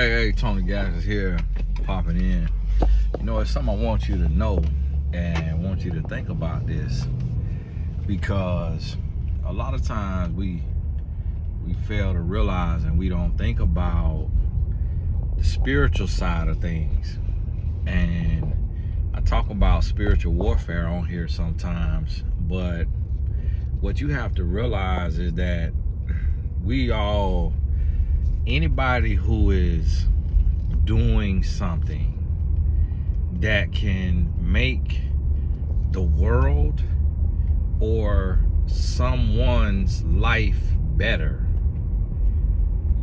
Hey, Tony Guys is here, popping in. You know, it's something I want you to know and want you to think about this, because a lot of times we fail to realize and we don't think about the spiritual side of things. And I talk about spiritual warfare on here sometimes, but what you have to realize is that anybody who is doing something that can make the world or someone's life better,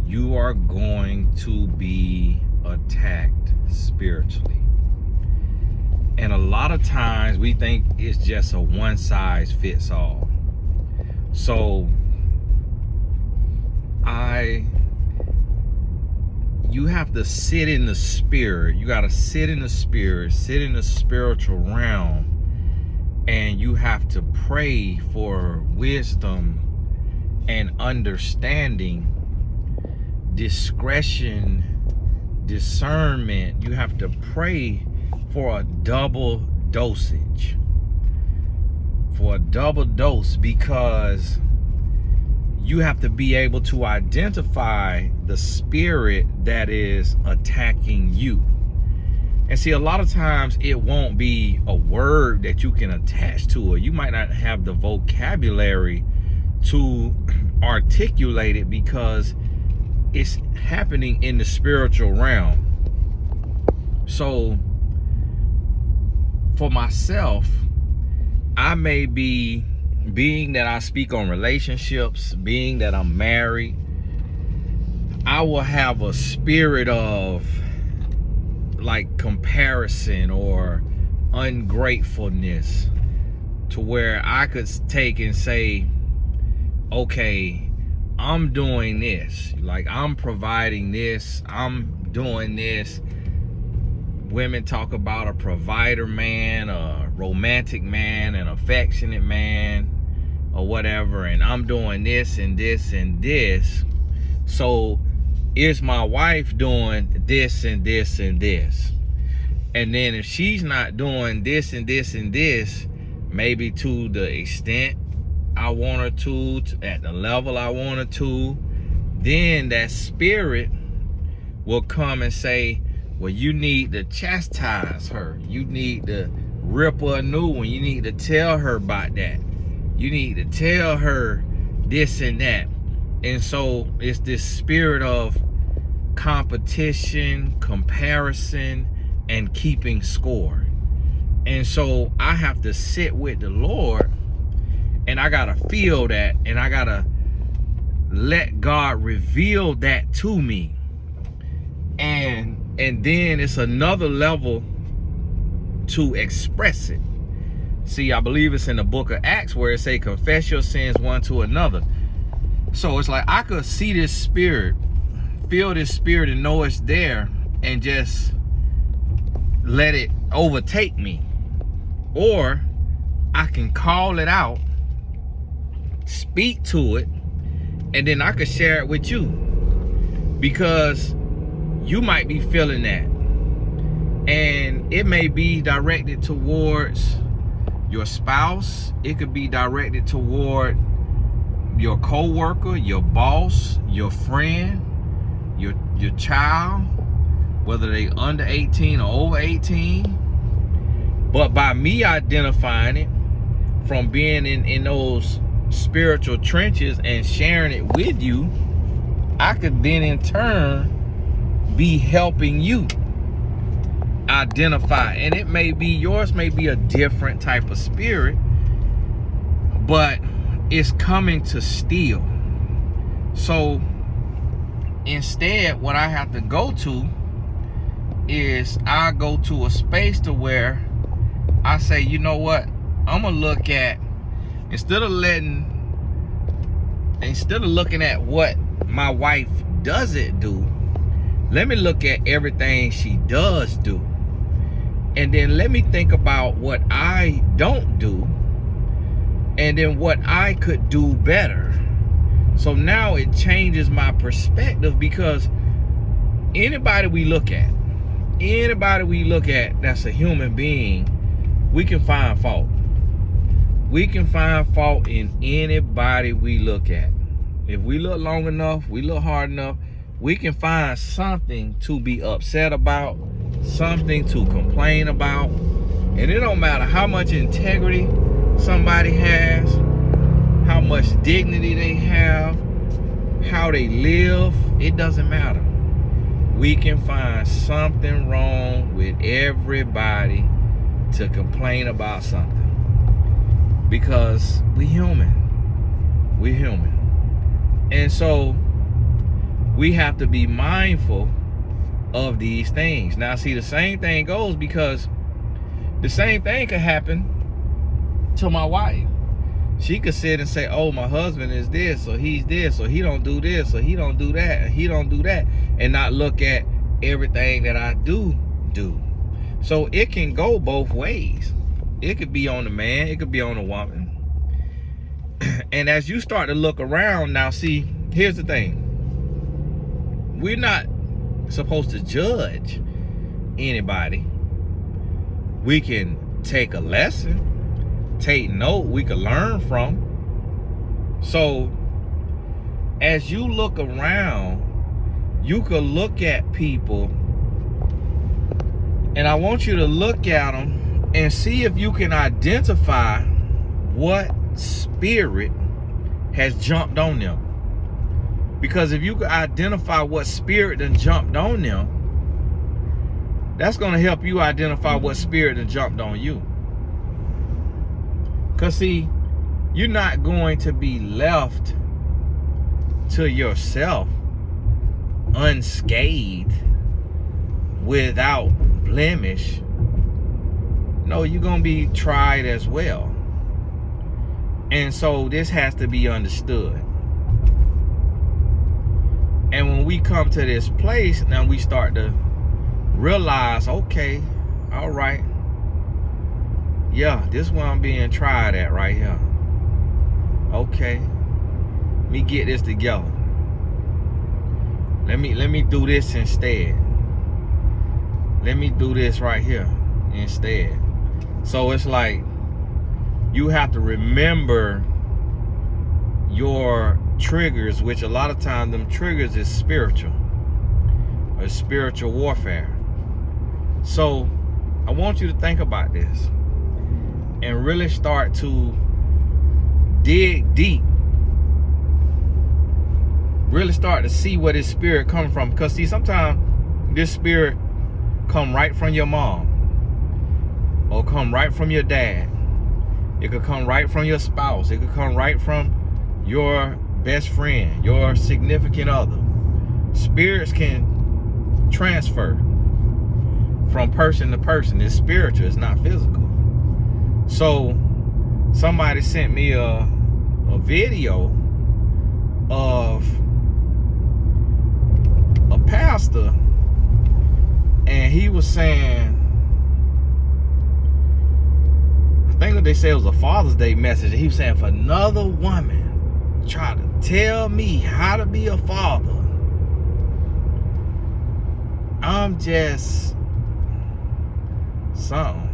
you are going to be attacked spiritually. And a lot of times we think it's just a one size fits all. So you have to sit in the spirit. You got to sit in the spirit, sit in the spiritual realm, and you have to pray for wisdom and understanding, discretion, discernment. You have to pray for a double dosage, because you have to be able to identify the spirit that is attacking you. And see, a lot of times it won't be a word that you can attach to it. You might not have the vocabulary to articulate it because it's happening in the spiritual realm. So for myself, I may be, being that I speak on relationships, being that I'm married, I will have a spirit of like comparison or ungratefulness, to where I could take and say, okay, I'm doing this, like I'm providing this, I'm doing this. Women talk about a provider man, a romantic man, an affectionate man, or whatever, and I'm doing this and this and this. So is my wife doing this and this and this? And then if she's not doing this and this and this, maybe to the extent I want her to, at the level I want her to, then that spirit will come and say, well, you need to chastise her. You need to rip her a new one. You need to tell her about that. You need to tell her this and that. And so it's this spirit of competition, comparison, and keeping score. And so I have to sit with the Lord, and I gotta feel that, and I gotta let God reveal that to me. And then it's another level to express it. See, I believe it's in the book of Acts where it say, confess your sins one to another. So it's like I could see this spirit, feel this spirit, and know it's there, and just let it overtake me. Or I can call it out, speak to it, and then I could share it with you, because you might be feeling that, and it may be directed towards your spouse. It could be directed toward your co-worker, your boss, your friend, your child, whether they under 18 or over 18. But by me identifying it, from being in those spiritual trenches and sharing it with you, I could then in turn be helping you identify. And it may be, yours may be a different type of spirit, but it's coming to steal. So instead, what I have to go to is I go to a space to where I say, you know what, I'm gonna look at, instead of looking at what my wife doesn't do, let me look at everything she does do. And then let me think about what I don't do, and then what I could do better. So now it changes my perspective, because anybody we look at that's a human being, we can find fault. We can find fault in anybody we look at. If we look long enough, we look hard enough, we can find something to be upset about, something to complain about. And it don't matter how much integrity somebody has, how much dignity they have, how they live, it doesn't matter. We can find something wrong with everybody to complain about something. Because we human. And so we have to be mindful of these things. Now see, the same thing goes, because the same thing could happen to my wife. She could sit and say, oh, my husband is this, or he's this, or he don't do this, or he don't do that, and he don't do that, and not look at everything that I do. So it can go both ways. It could be on the man, it could be on the woman. And as you start to look around, now see, here's the thing. We're not supposed to judge anybody. We can take a lesson, take note, we can learn from. So as you look around, you could look at people, and I want you to look at them and see if you can identify what spirit has jumped on them. Because if you can identify what spirit done jumped on them, that's going to help you identify what spirit done jumped on you. Because see, you're not going to be left to yourself unscathed, without blemish. No, you're going to be tried as well. And so this has to be understood. And when we come to this place, now we start to realize, okay, all right, yeah, this is where I'm being tried at right here. Okay, let me get this together. Let me do this instead. Let me do this right here instead. So it's like you have to remember your triggers, which a lot of times them triggers is spiritual, or spiritual warfare. So I want you to think about this and really start to dig deep. Really start to see where this spirit comes from. Because see, sometimes this spirit come right from your mom, or come right from your dad. It could come right from your spouse. It could come right from your best friend, your significant other. Spirits can transfer from person to person. It's spiritual, it's not physical. So somebody sent me a video of a pastor, and he was saying, I think they said it was a Father's Day message, and he was saying, if another woman try to tell me how to be a father, I'm just something.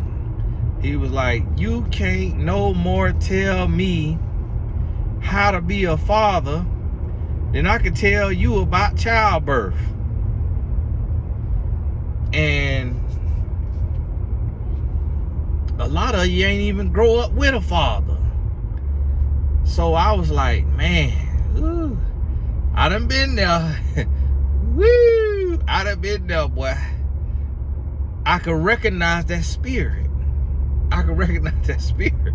He was like, you can't no more tell me how to be a father than I can tell you about childbirth. And a lot of you ain't even grow up with a father. So I was like, man, ooh, I done been there. Woo, I done been there, boy. I could recognize that spirit. I could recognize that spirit.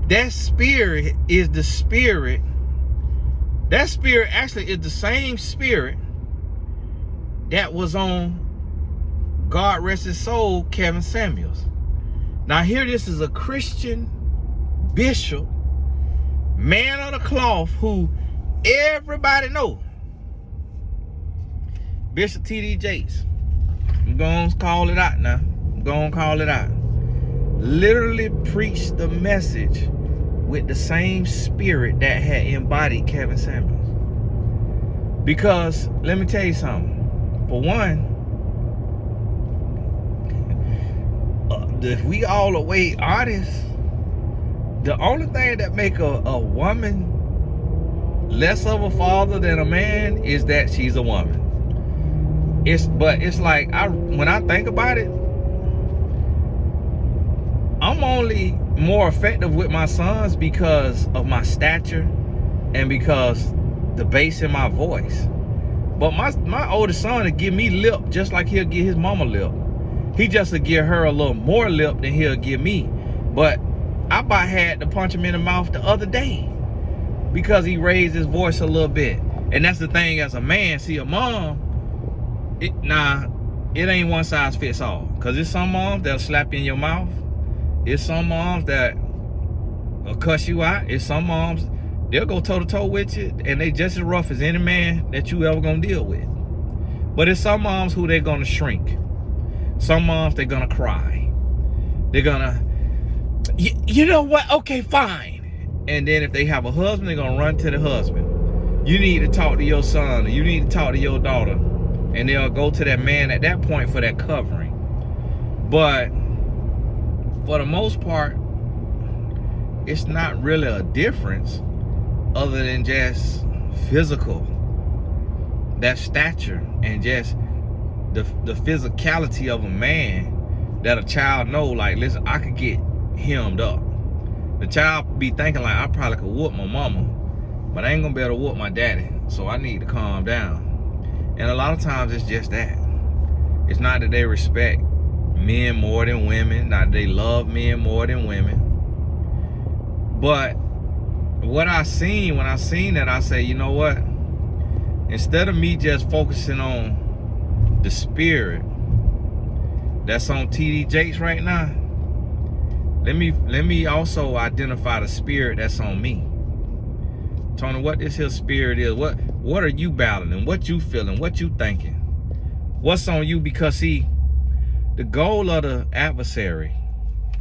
That spirit is the spirit. That spirit actually is the same spirit that was on, God rest his soul, Kevin Samuels. Now here, this is a Christian bishop, man of the cloth, who everybody know. Bishop T.D. Jakes. I'm going to call it out now. I'm going to call it out. Literally preached the message with the same spirit that had embodied Kevin Samuels. Because let me tell you something. For one, if we all the way honest, the only thing that make a woman less of a father than a man is that she's a woman. But it's like, when I think about it, I'm only more effective with my sons because of my stature and because the bass in my voice. But my oldest son will give me lip just like he'll give his mama lip. He just will give her a little more lip than he'll give me. But I about had to punch him in the mouth the other day because he raised his voice a little bit. And that's the thing, as a man, see, a mom, it ain't one size fits all. Because there's some moms that'll slap you in your mouth. There's some moms that will cuss you out. There's some moms, they'll go toe-to-toe with you, and they just as rough as any man that you ever gonna deal with. But there's some moms who they're gonna shrink. Some moms, they're gonna cry. They're gonna, you know what? Okay, fine. And then if they have a husband, they're gonna run to the husband. You need to talk to your son, or you need to talk to your daughter. And they'll go to that man at that point for that covering. But for the most part, it's not really a difference other than just physical, that stature, and just the physicality of a man, that a child know, like, listen, I could get hemmed up. The child be thinking like, I probably could whoop my mama, but I ain't gonna be able to whoop my daddy, so I need to calm down. And a lot of times it's just that. It's not that they respect men more than women, not that they love men more than women. But what I seen, when I seen that, I say, you know what? Instead of me just focusing on the spirit that's on TD Jakes right now, let me also identify the spirit that's on me. Tony, what this here spirit is, what are you battling, what you feeling, what you thinking, what's on you? Because see, the goal of the adversary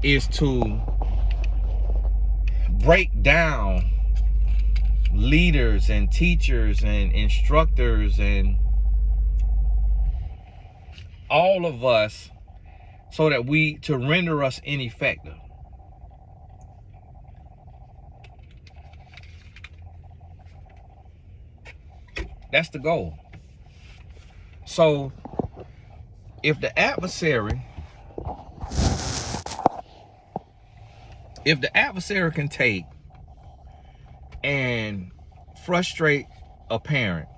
is to break down leaders and teachers and instructors and all of us, so that to render us ineffective. That's the goal. So if the adversary can take and frustrate a parent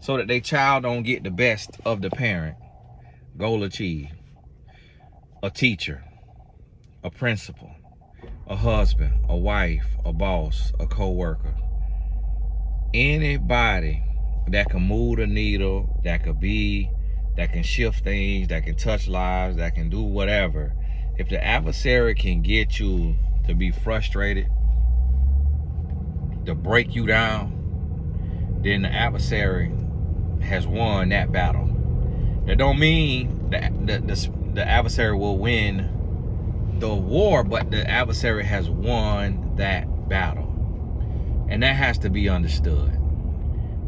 so that their child don't get the best of the parent, goal achieved. A teacher, a principal, a husband, a wife, a boss, a co-worker, anybody that can move the needle, that can shift things, that can touch lives, that can do whatever. If the adversary can get you to be frustrated, to break you down, then the adversary has won that battle. That don't mean that the adversary will win the war, but the adversary has won that battle. And that has to be understood.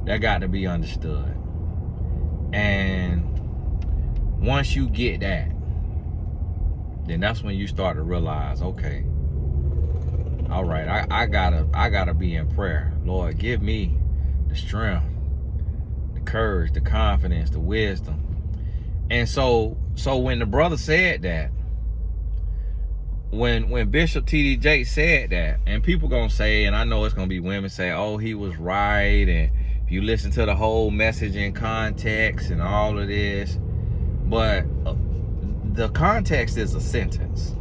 That got to be understood. And once you get that, then that's when you start to realize, okay, all right, I gotta be in prayer. Lord, give me the strength, the courage, the confidence, the wisdom. And so when the brother said that, when Bishop T.D. Jakes said that, and people gonna say, and I know it's gonna be women say, oh, he was right, and if you listen to the whole message in context and all of this, but the context is a sentence.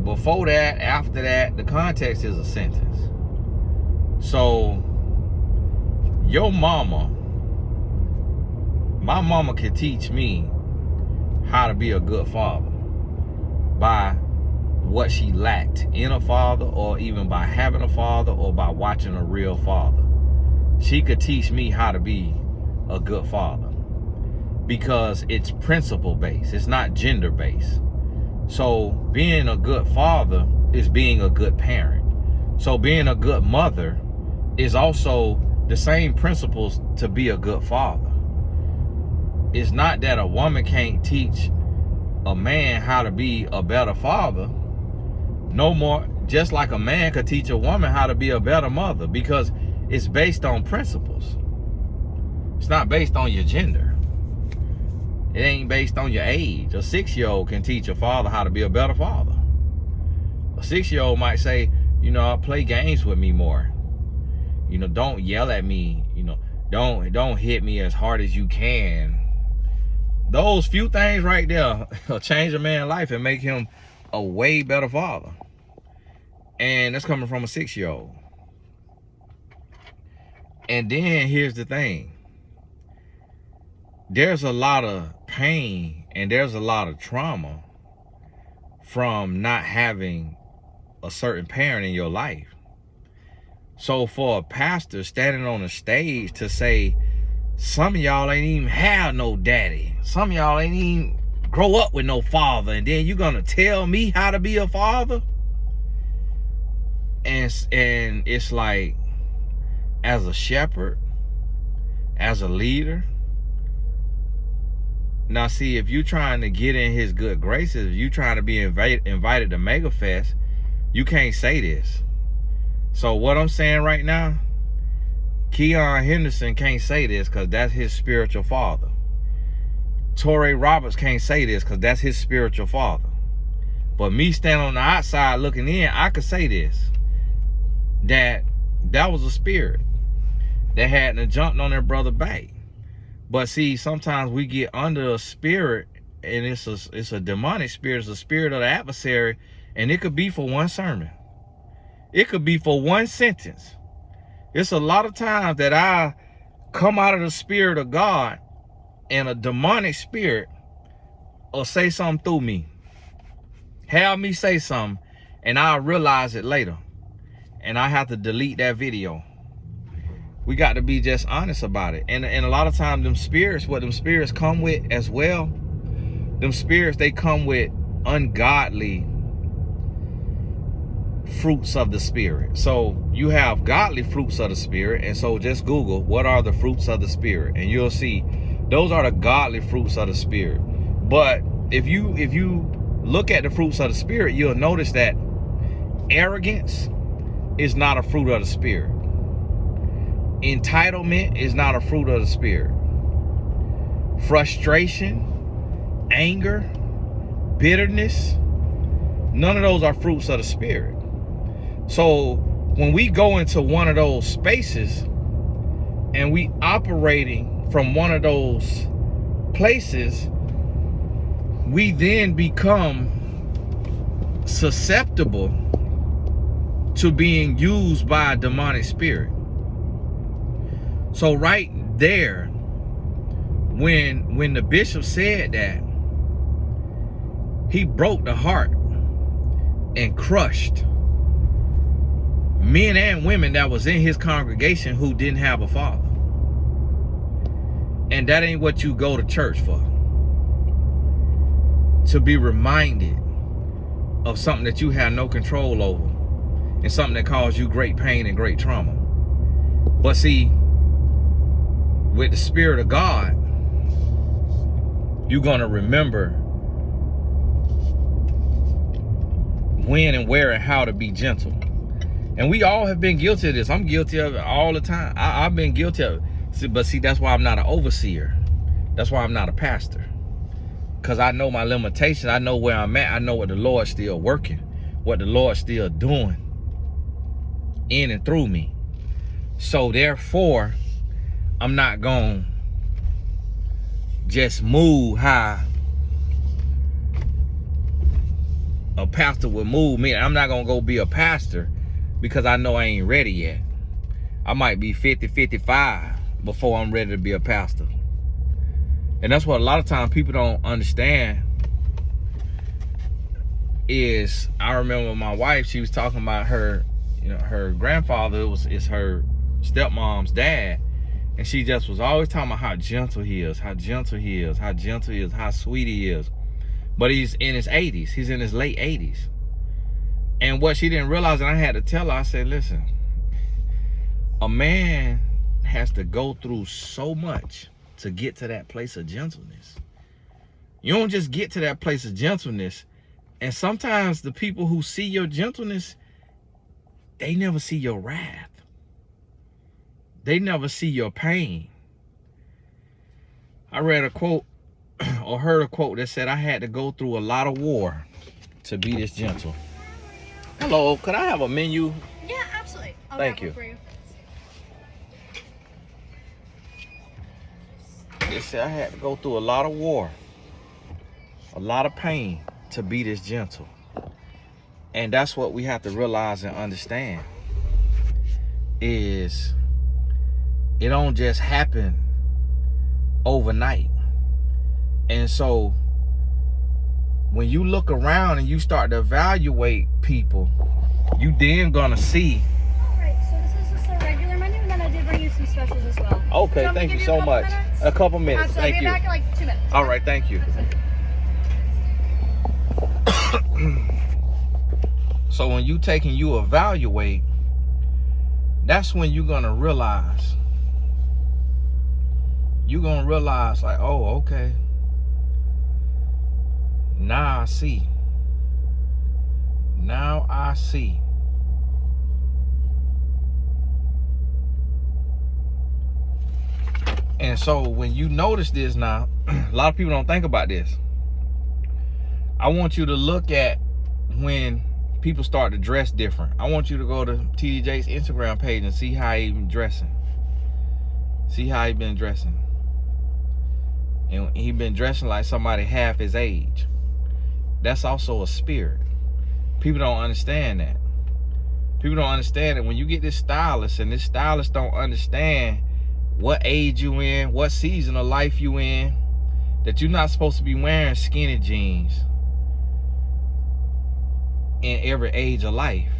Before that, after that, the context is a sentence. So your mama, my mama could teach me how to be a good father by what she lacked in a father, or even by having a father, or by watching a real father. She could teach me how to be a good father because it's principle based. It's not gender based. So being a good father is being a good parent. So being a good mother is also the same principles to be a good father. it's not that a woman can't teach a man how to be a better father. No more, just like a man could teach a woman how to be a better mother, because it's based on principles. It's not based on your gender. It ain't based on your age. A 6-year-old can teach a father how to be a better father. A 6-year-old might say, you know, play games with me more. You know, don't yell at me. You know, don't hit me as hard as you can. Those few things right there will change a man's life and make him a way better father. And that's coming from a 6-year-old. And then here's the thing. There's a lot of pain and there's a lot of trauma from not having a certain parent in your life. So for a pastor standing on a stage to say, some of y'all ain't even have no daddy. Some of y'all ain't even grow up with no father. And then you're gonna tell me how to be a father? And it's like, as a shepherd, as a leader. Now see, if you're trying to get in his good graces, if you're trying to be invited to Mega Fest, you can't say this. So what I'm saying right now, Keon Henderson can't say this because that's his spiritual father. Torrey Roberts can't say this because that's his spiritual father. But me standing on the outside looking in, I could say this. That was a spirit that hadn't jumped on their brother back. But see, sometimes we get under a spirit, and it's a demonic spirit. It's a spirit of the adversary, and it could be for one sermon. It could be for one sentence. It's a lot of times that I come out of the spirit of God, and a demonic spirit will say something through me. Have me say something, and I'll realize it later. And I have to delete that video. We got to be just honest about it. And a lot of times them spirits, what them spirits come with as well, them spirits, they come with ungodly fruits of the spirit. So you have godly fruits of the spirit. And so just Google, what are the fruits of the spirit? And you'll see those are the godly fruits of the spirit. But if you look at the fruits of the spirit, you'll notice that arrogance is not a fruit of the spirit. Entitlement is not a fruit of the spirit. Frustration, anger, bitterness, none of those are fruits of the spirit. So when we go into one of those spaces and we operating from one of those places, we then become susceptible to being used by a demonic spirit. So right there, when the bishop said that, he broke the heart and crushed men and women that was in his congregation who didn't have a father. And that ain't what you go to church for. To be reminded of something that you have no control over, and something that caused you great pain and great trauma. But see, with the Spirit of God, you're gonna remember when and where and how to be gentle. And we all have been guilty of this. I'm guilty of it all the time. I've been guilty of it. But see, that's why I'm not an overseer. That's why I'm not a pastor. Because I know my limitations. I know where I'm at. I know what the Lord's still working, what the Lord's still doing in and through me. So therefore, I'm not going to just move how a pastor would move me. I'm not going to go be a pastor because I know I ain't ready yet. I might be 50, 55 before I'm ready to be a pastor. And that's what a lot of times people don't understand is, I remember my wife, she was talking about her, you know, her grandfather is her stepmom's dad. And she just was always talking about how gentle he is, how gentle he is, how gentle he is, how sweet he is. But he's in his 80s. He's in his late 80s. And what she didn't realize, and I had to tell her, I said, listen, a man has to go through so much to get to that place of gentleness. You don't just get to that place of gentleness. And sometimes the people who see your gentleness, they never see your wrath. They never see your pain. I read a quote or heard a quote that said, I had to go through a lot of war to be this gentle. Hello, could I have a menu? Yeah, absolutely. Thank you. It said I had to go through a lot of war, a lot of pain to be this gentle. And that's what we have to realize and understand is it don't just happen overnight. And so when you look around and you start to evaluate people, you then gonna see. All right, so this is just a regular menu, and then I did bring you some specials as well. Okay, thank you so much. A couple minutes. Absolutely. Thank you. I'll be back in like 2 minutes. All right, thank you. So when you take and you evaluate, that's when you're gonna realize. You're gonna realize like, oh, okay. Now I see. Now I see. And so when you notice this now, a lot of people don't think about this. I want you to look at when people start to dress different. I want you to go to TDJ's Instagram page and see how he been dressing. See how he been dressing. And he been dressing like somebody half his age. That's also a spirit. People don't understand that. People don't understand that when you get this stylist, and this stylist don't understand what age you in, what season of life you in, that you're not supposed to be wearing skinny jeans in every age of life.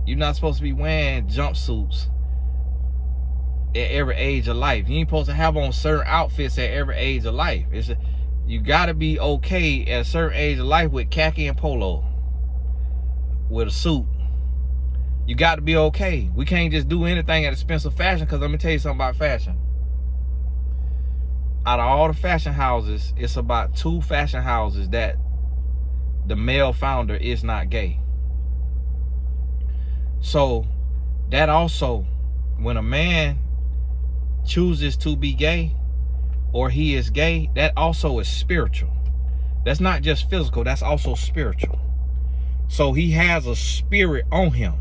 You're not supposed to be wearing jumpsuits at every age of life. You ain't supposed to have on certain outfits at every age of life. You gotta be okay at a certain age of life with khaki and polo, with a suit. You got to be okay. We can't just do anything at expensive fashion, because let me tell you something about fashion. Out of all the fashion houses, it's about 2 fashion houses that the male founder is not gay. So that also, when a man chooses to be gay or he is gay, that also is spiritual. That's not just physical, that's also spiritual. So he has a spirit on him.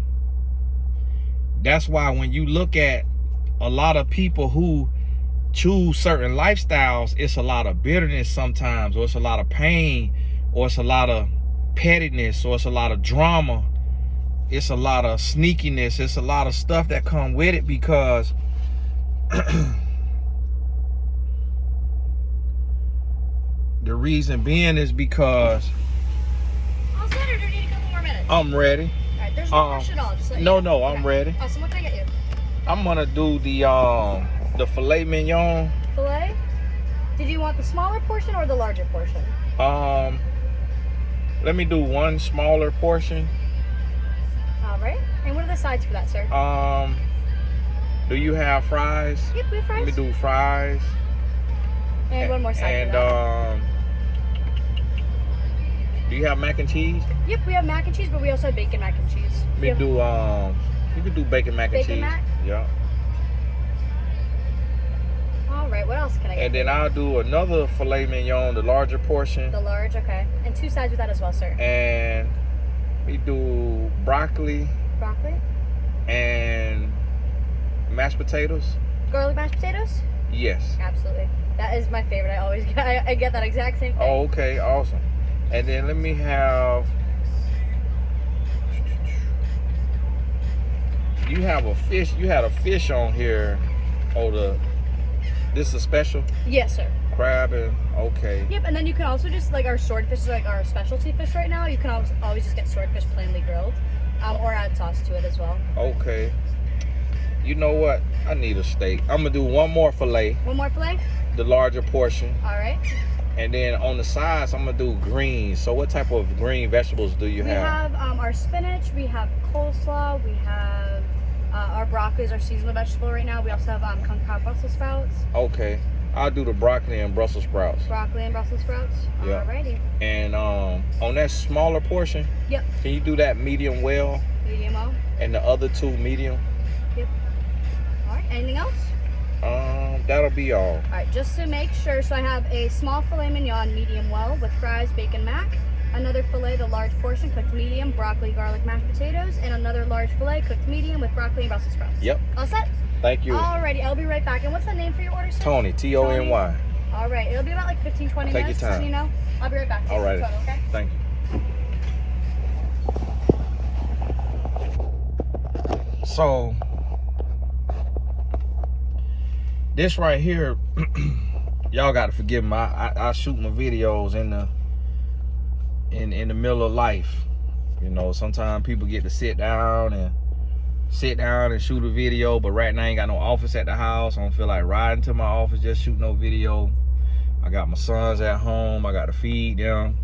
That's why when you look at a lot of people who choose certain lifestyles, it's a lot of bitterness sometimes, or it's a lot of pain, or it's a lot of pettiness, or it's a lot of drama, it's a lot of sneakiness, it's a lot of stuff that come with it, because the reason being is because All set, or do you need a couple more minutes? I'm ready. All right, there's no rush at all. Just let you No, know. no, I'm ready. Awesome. What can I get you? I'm gonna do the filet mignon. Filet? Did you want the smaller portion or the larger portion? Let me do one smaller portion. All right. And what are the sides for that, sir? Do you have fries? Yep, we have fries. Let me do fries. And one more side And for that. do you have mac and cheese? Yep, we have mac and cheese, but we also have bacon mac and cheese. Let me do you can do bacon mac and cheese. Bacon mac? Yeah. All right, what else can I get? And then I'll do another filet mignon, the larger portion. The large, okay. And 2 sides with that as well, sir. And we do broccoli. Broccoli? And mashed potatoes. Garlic mashed potatoes? Yes. Absolutely. That is my favorite. I always get, I get that exact same thing. Oh, okay, awesome. And then let me have. You have a fish. You had a fish on here. Oh, this is a special. Yes, sir. Crab and okay. Yep, and then you can also just, like, our swordfish is like our specialty fish right now. You can always just get swordfish plainly grilled, or add sauce to it as well. Okay. You know what? I need a steak. I'm gonna do one more filet. One more filet? The larger portion. All right. And then on the sides, I'm gonna do greens. So what type of green vegetables do you have? We have our spinach, we have coleslaw, we have our broccoli is our seasonal vegetable right now. We also have kung pao Brussels sprouts. Okay. I'll do the broccoli and Brussels sprouts. Broccoli and Brussels sprouts? Yeah. Alrighty. And on that smaller portion, yep. Can you do that medium well? Medium well. And the other 2 medium? Yep. Alright, anything else? That'll be all. Alright, just to make sure, so I have a small filet mignon medium well with fries, bacon, mac. Another filet, the large portion, cooked medium, broccoli, garlic, mashed potatoes. And another large filet, cooked medium with broccoli and Brussels sprouts. Yep. All set? Thank you. Alrighty, I'll be right back. And what's the name for your order, sir? Tony, Tony. Alright, it'll be about like 15, 20 Take minutes. your time. So you know. I'll be right back. Alright. Okay? Thank you. So this right here, y'all got to forgive me. I shoot my videos in the middle of life. You know, sometimes people get to sit down and shoot a video, but right now I ain't got no office at the house. I don't feel like riding to my office just shoot no video. I got my sons at home. I got to feed them.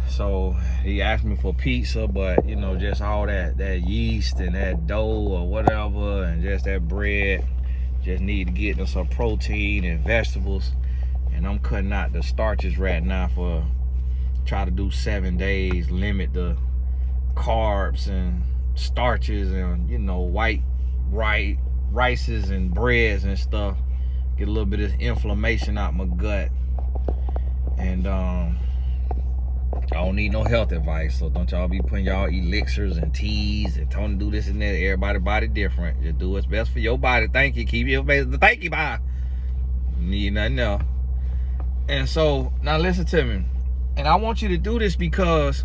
So he asked me for pizza, but you know, just all that yeast and that dough or whatever, and just that bread, just need to get them some protein and vegetables. And I'm cutting out the starches right now for try to do 7 days, limit the carbs and starches and, you know, white rices and breads and stuff. Get a little bit of inflammation out my gut. And I don't need no health advice, so don't y'all be putting y'all elixirs and teas and telling to do this and that. Everybody's body different. Just do what's best for your body. Thank you. Keep your face. Thank you. Bye. Need nothing else. And so now listen to me. And I want you to do this because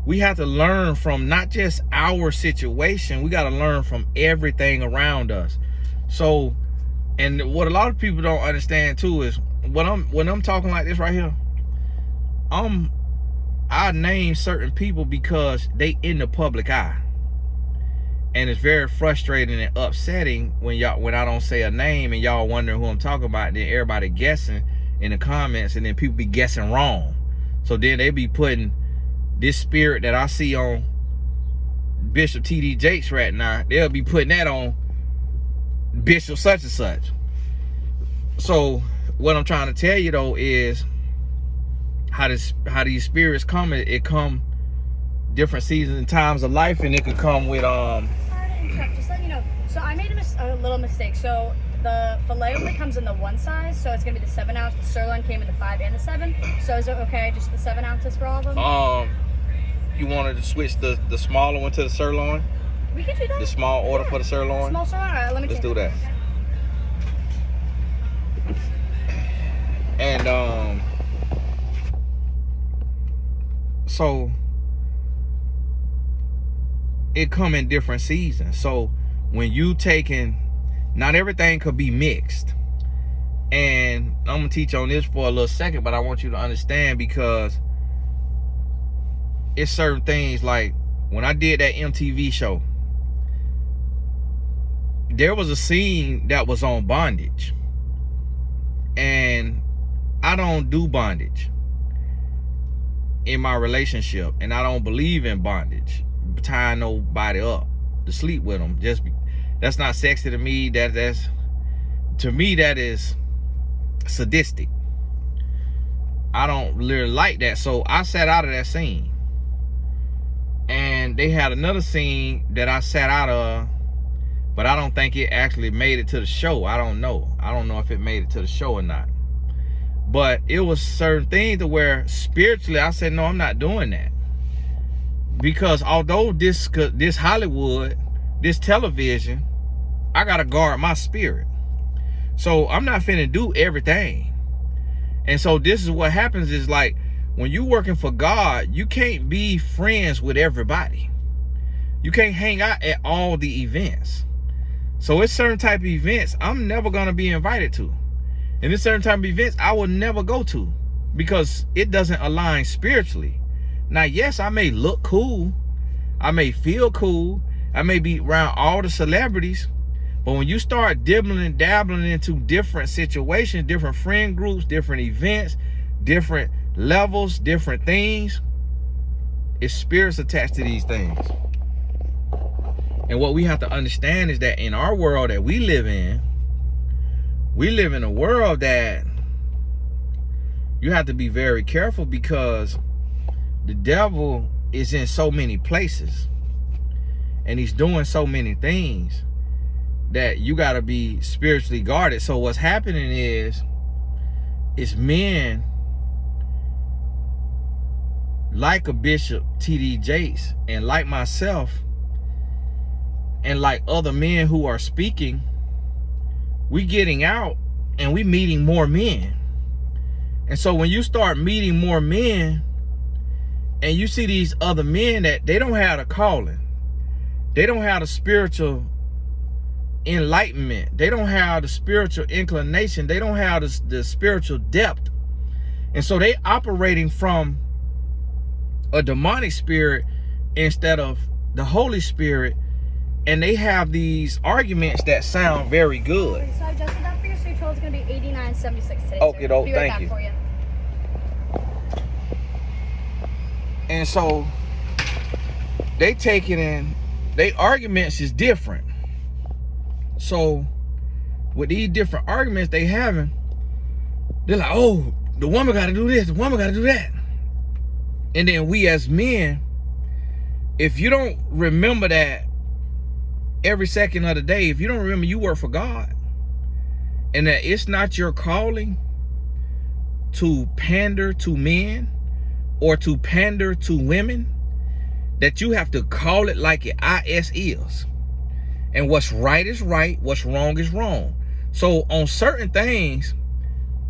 we have to learn from not just our situation. We got to learn from everything around us. So, and what a lot of people don't understand too is when I'm talking like this right here, I name certain people because they in the public eye. And it's very frustrating and upsetting when I don't say a name and y'all wondering who I'm talking about, and then everybody guessing in the comments, and then people be guessing wrong. So then they be putting this spirit that I see on Bishop T.D. Jakes right now, they'll be putting that on Bishop such and such. So what I'm trying to tell you though is how these spirits come. It come different seasons and times of life, and it could come with Sorry to interrupt, just letting you know. So I made a little mistake. So the filet only comes in the 1 size, so it's gonna be the 7 ounce. The sirloin came in the 5 and the 7. So is it okay, just the 7 ounces for all of them? You wanted to switch the smaller one to the sirloin? We can do that. The small order for the sirloin? Small sirloin? All right, let's do that. And so it come in different seasons. So when you taking, not everything could be mixed. And I'm gonna teach on this for a little second, but I want you to understand, because it's certain things, like when I did that MTV show, there was a scene that was on bondage, and I don't do bondage in my relationship, and I don't believe in bondage, tying nobody up to sleep with them. That's not sexy to me. To me that is sadistic. I don't really like that. So I sat out of that scene, and they had another scene that I sat out of, but I don't think it actually made it to the show. I don't know if it made it to the show or not. But it was certain things to where spiritually I said, no, I'm not doing that. Because although this Hollywood, this television, I gotta guard my spirit. So I'm not finna do everything. And so this is what happens is, like, when you working for God, you can't be friends with everybody. You can't hang out at all the events. So it's certain type of events I'm never gonna be invited to. And there's certain type of events I will never go to because it doesn't align spiritually. Now, yes, I may look cool. I may feel cool. I may be around all the celebrities. But when you start dibbling and dabbling into different situations, different friend groups, different events, different levels, different things, it's spirits attached to these things. And what we have to understand is that in our world that we live in, we live in a world that you have to be very careful, because the devil is in so many places and he's doing so many things that you got to be spiritually guarded. So what's happening is men like a Bishop T.D. Jakes and like myself and like other men who are speaking, we getting out and we meeting more men. And so when you start meeting more men and you see these other men that they don't have the calling, they don't have the spiritual enlightenment, they don't have the spiritual inclination, they don't have the spiritual depth. And so they operating from a demonic spirit instead of the Holy Spirit, and they have these arguments that sound very good. So I adjusted that for you, so your total is going to be $89.76 today. Okay, so be right thank back you. For you. And so they take it in, they arguments is different. So with these different arguments they having, they're like, oh, the woman got to do this, the woman got to do that. And then we as men, if you don't remember that every second of the day, if you don't remember you work for God, and that it's not your calling to pander to men or to pander to women, that you have to call it like it is. And what's right is right, what's wrong is wrong. So on certain things,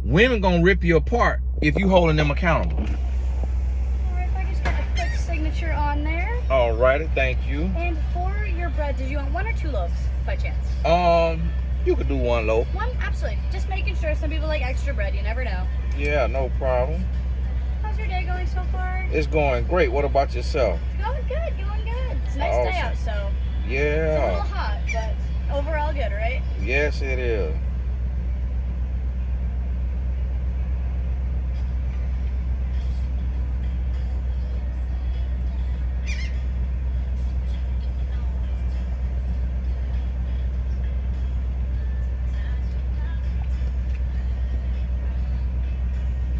women gonna rip you apart if you holding them accountable. All right, if I just got a quick signature on there. All righty, thank you. And for your bread, did you want 1 or 2 loaves by chance? You could do 1 loaf. 1? Absolutely. Just making sure. Some people like extra bread. You never know. Yeah, no problem. How's your day going so far? It's going great. What about yourself? Going good. Going good. It's a nice day out, so. Yeah. It's a little hot, but overall good, right? Yes, it is.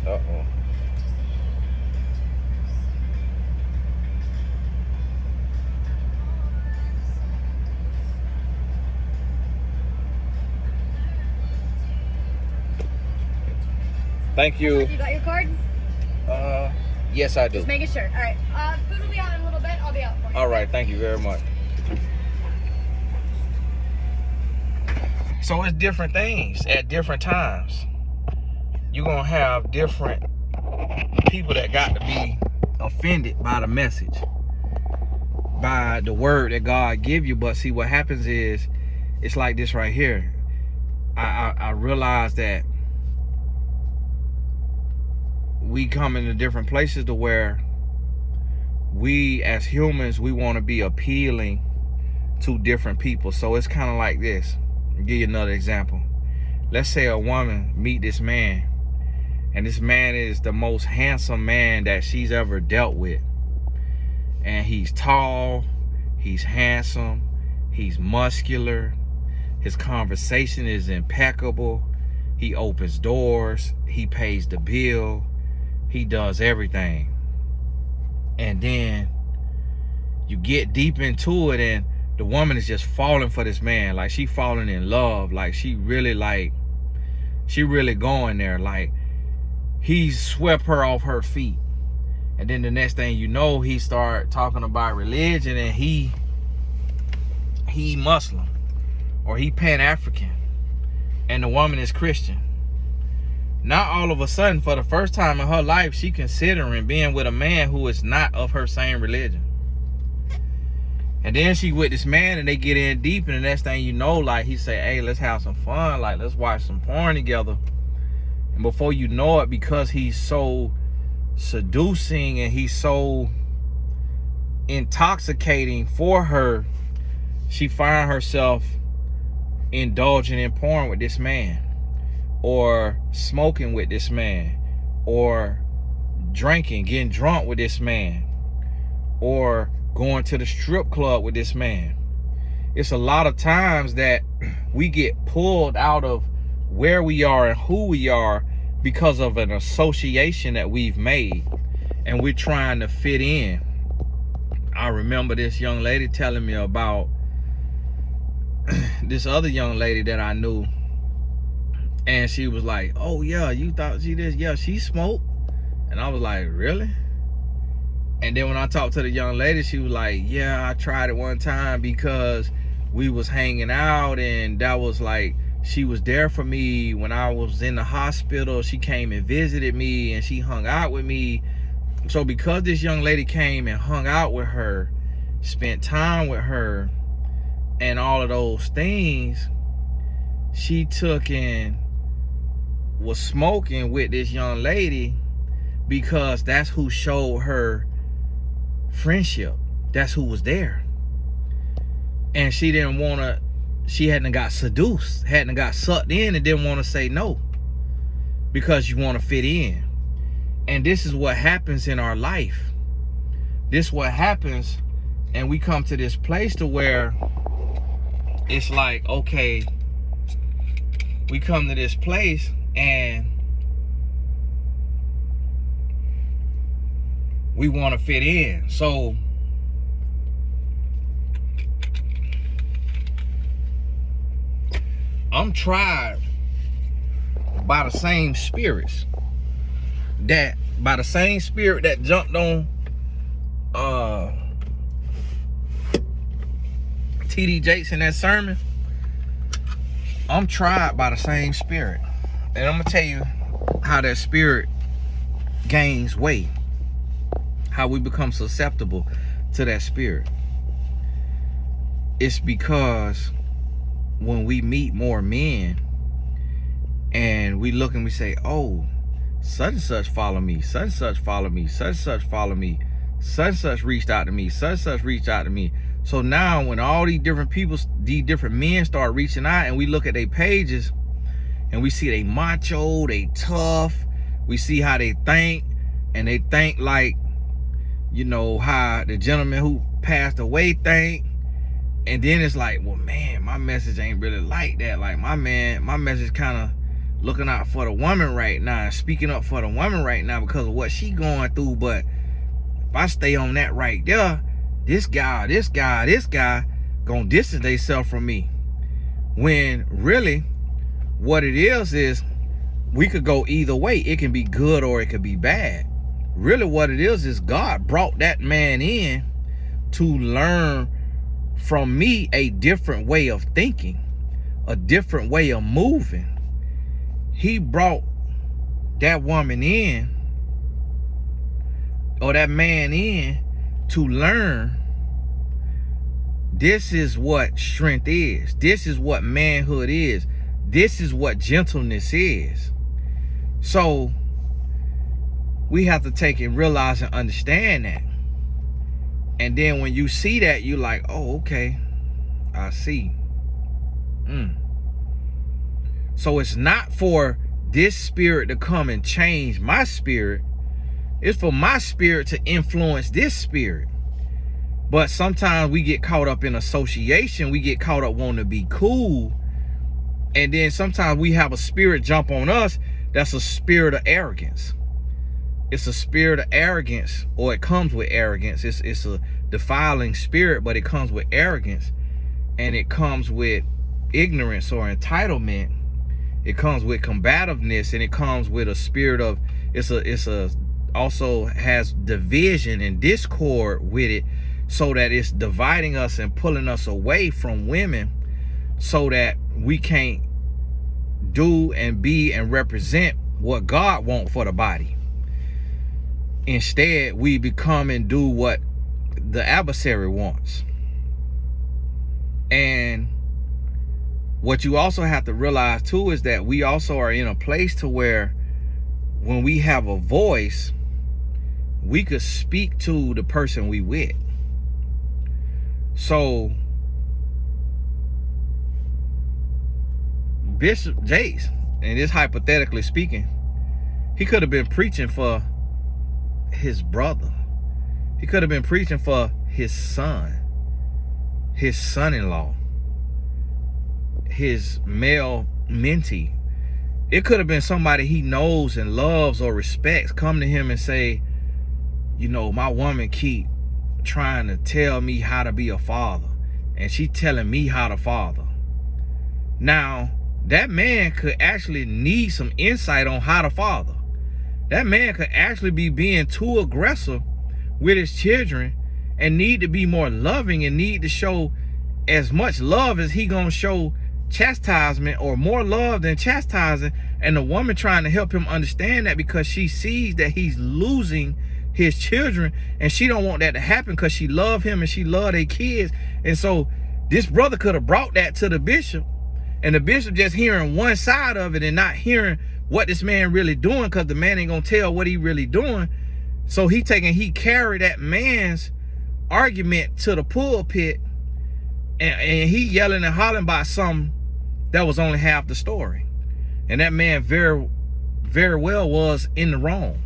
Uh-oh. Thank you. You got your card? Yes, I do. Just making sure. All right. Food will be out in a little bit. I'll be out for you. All right, thank you very much. So it's different things at different times. You're gonna have different people that got to be offended by the message, by the word that God give you. But see, what happens is, it's like this right here. I realize that we come into different places to where we as humans, we want to be appealing to different people. So it's kind of like this. I'll give you another example. Let's say a woman meet this man, and this man is the most handsome man that she's ever dealt with. And he's tall, he's handsome, he's muscular, his conversation is impeccable, he opens doors, he pays the bill, he does everything. And then you get deep into it, and the woman is just falling for this man. Like, she falling in love. Like, she really going there. Like, he's swept her off her feet. And then the next thing you know, he start talking about religion, and he Muslim, or he Pan-African, and the woman is Christian. Now all of a sudden, for the first time in her life, she considering being with a man who is not of her same religion. And then she with this man, and they get in deep, and the next thing you know, like, he say, hey, let's have some fun, like, let's watch some porn together. And before you know it, because he's so seducing and he's so intoxicating for her, she find herself indulging in porn with this man, or smoking with this man, or drinking, getting drunk with this man, or going to the strip club with this man. It's a lot of times that we get pulled out of where we are and who we are because of an association that we've made, and we're trying to fit in. I remember this young lady telling me about this other young lady that I knew, and she was like, oh yeah, you thought she did? Yeah, she smoked. And I was like, really? And then when I talked to the young lady, she was like, yeah, I tried it one time because we was hanging out, and that was like, she was there for me when I was in the hospital. She came and visited me, and she hung out with me. So because this young lady came and hung out with her, spent time with her, and all of those things, she took and was smoking with this young lady because that's who showed her friendship. That's who was there. And she didn't want to, she hadn't got seduced, hadn't got sucked in, and didn't want to say no because you want to fit in. And this is what happens in our life. This is what happens, and we come to this place to where it's like, okay, we come to this place and we want to fit in. So I'm tried by the same spirits that jumped on TD Jakes in that sermon. I'm tried by the same spirit, and I'm gonna tell you how that spirit gains weight, how we become susceptible to that spirit. It's because when we meet more men and we look and we say, oh, such and such follow me, such and such follow me, such and such follow me, such and such reached out to me, such and such reached out to me. So now when all these different people, these different men start reaching out, and we look at their pages and we see they macho, they tough, we see how they think, and they think like, you know, how the gentleman who passed away think. And then it's like, well, man, my message ain't really like that. Like, my message kind of looking out for the woman right now, and speaking up for the woman right now because of what she going through. But if I stay on that right there, this guy gonna distance themselves from me. When really what it is we could go either way. It can be good or it could be bad. Really what it is God brought that man in to learn from me a different way of thinking, a different way of moving. He brought that woman in, or that man in, to learn this is what strength is. This is what manhood is. This is what gentleness is. So we have to take and realize and understand that. And then when you see that, you're like, oh, okay, I see. So it's not for this spirit to come and change my spirit. It's for my spirit to influence this spirit. But sometimes we get caught up in association. We get caught up wanting to be cool. And then sometimes we have a spirit jump on us. That's a spirit of arrogance. It's a spirit of arrogance, or it comes with arrogance. It's a defiling spirit, but it comes with arrogance, and it comes with ignorance or entitlement. It comes with combativeness, and it comes with a spirit of also has division and discord with it, so that it's dividing us and pulling us away from women, so that we can't do and be and represent what God wants for the body. Instead, we become and do what the adversary wants. And what you also have to realize too is that we also are in a place to where when we have a voice, we could speak to the person we with. So Bishop Jakes, and this hypothetically speaking, he could have been preaching for his brother. He could have been preaching for his son, his son-in-law, his male mentee. It could have been somebody he knows and loves or respects come to him and say, you know, my woman keep trying to tell me how to be a father, and she telling me how to father. Now, that man could actually need some insight on how to father. That man could actually be being too aggressive with his children and need to be more loving and need to show as much love as he gonna show chastisement, or more love than chastising. And the woman trying to help him understand that, because she sees that he's losing his children, and she don't want that to happen because she love him and she love their kids. And so this brother could have brought that to the bishop, and the bishop just hearing one side of it and not hearing what this man really doing, because the man ain't gonna tell what he really doing. So he carried that man's argument to the pulpit, and he yelling and hollering about something that was only half the story. And that man very, very well was in the wrong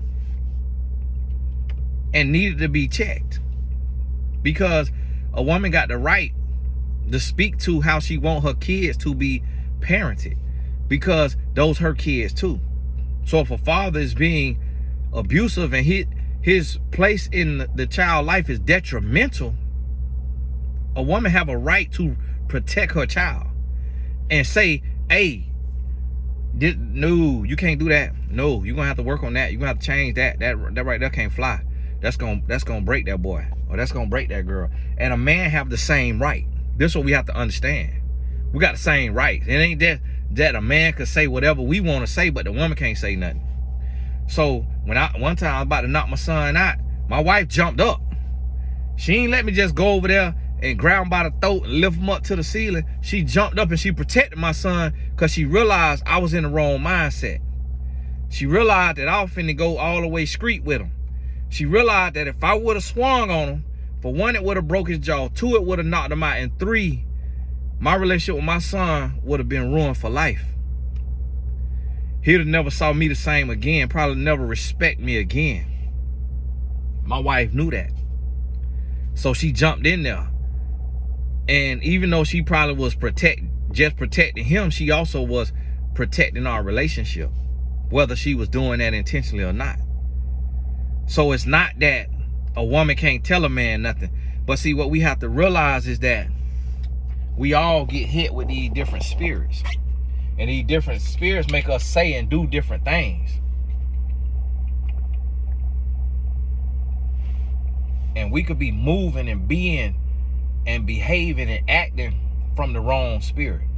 and needed to be checked, because a woman got the right to speak to how she want her kids to be parented, because those her kids too. So if a father is being abusive and his place in the child life is detrimental, a woman have a right to protect her child and say, hey, no, you can't do that. No, you're gonna have to work on that. You're gonna have to change that. That right there can't fly. That's gonna break that boy, or that's gonna break that girl. And a man have the same right. This is what we have to understand. We got the same rights. It ain't that a man could say whatever we want to say, but the woman can't say nothing. So one time I was about to knock my son out, my wife jumped up. She ain't let me just go over there and grab him by the throat and lift him up to the ceiling. She jumped up and she protected my son, because she realized I was in the wrong mindset. She realized that I was finna go all the way street with him. She realized that if I would have swung on him, for one, it would have broke his jaw. Two, it would have knocked him out. And three, my relationship with my son would have been ruined for life. He'd have never saw me the same again, probably never respect me again. My wife knew that. So she jumped in there. And even though she probably was just protecting him, she also was protecting our relationship, whether she was doing that intentionally or not. So it's not that a woman can't tell a man nothing. But see, what we have to realize is that we all get hit with these different spirits. And these different spirits make us say and do different things. And we could be moving and being and behaving and acting from the wrong spirit.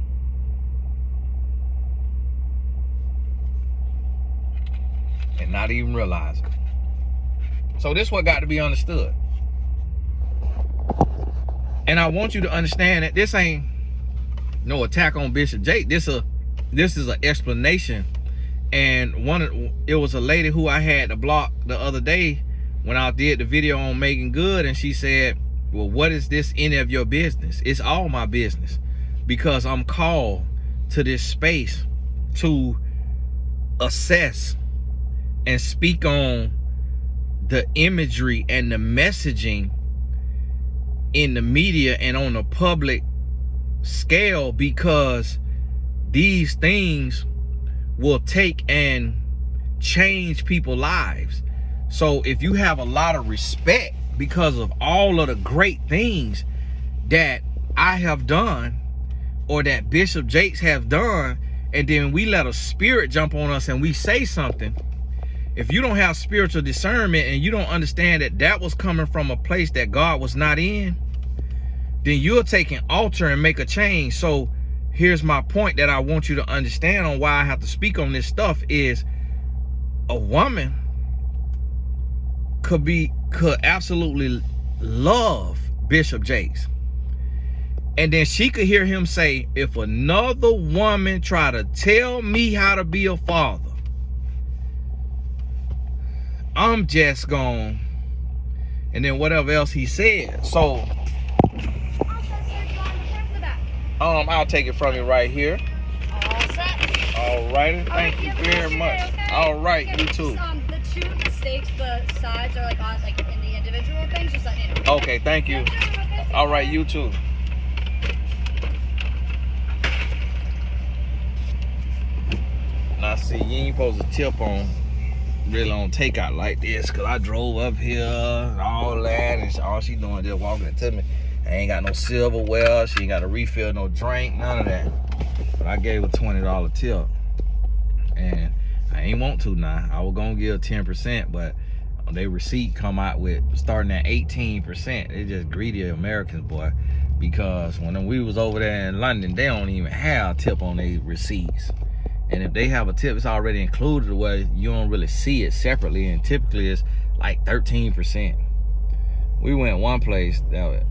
And not even realize it. So this is what got to be understood. And I want you to understand that this ain't no attack on Bishop Jake. This is an explanation. And it was a lady who I had to block the other day when I did the video on Megan Good, and she said, well, what is this any of your business? It's all my business, because I'm called to this space to assess and speak on the imagery and the messaging in the media and on a public scale, because these things will take and change people's lives. So if you have a lot of respect because of all of the great things that I have done, or that Bishop Jakes have done, and then we let a spirit jump on us and we say something, if you don't have spiritual discernment and you don't understand that that was coming from a place that God was not in, then you'll take an altar and make a change. So here's my point that I want you to understand on why I have to speak on this stuff is, a woman could absolutely love Bishop Jakes. And then she could hear him say, if another woman try to tell me how to be a father, I'm just gone. And then whatever else he said. So I'll take it from you right here. All set. All righty. Thank you very much. Okay? All right, Yeah, you too. The two mistakes, the sides are like on in the individual things. Just let me know. Okay, thank you. All right, you too. Now see, you ain't supposed to tip on really on takeout like this, cause I drove up here and all that, and all she doing just walking to me. I ain't got no silverware, she ain't got to refill no drink, none of that. But I gave her $20 tip, and I ain't want to now. I was gonna give 10%, but they receipt come out with starting at 18%. They just greedy Americans, boy. Because when we was over there in London, they don't even have a tip on their receipts. And if they have a tip, it's already included where you don't really see it separately, and typically it's like 13%. We went one place that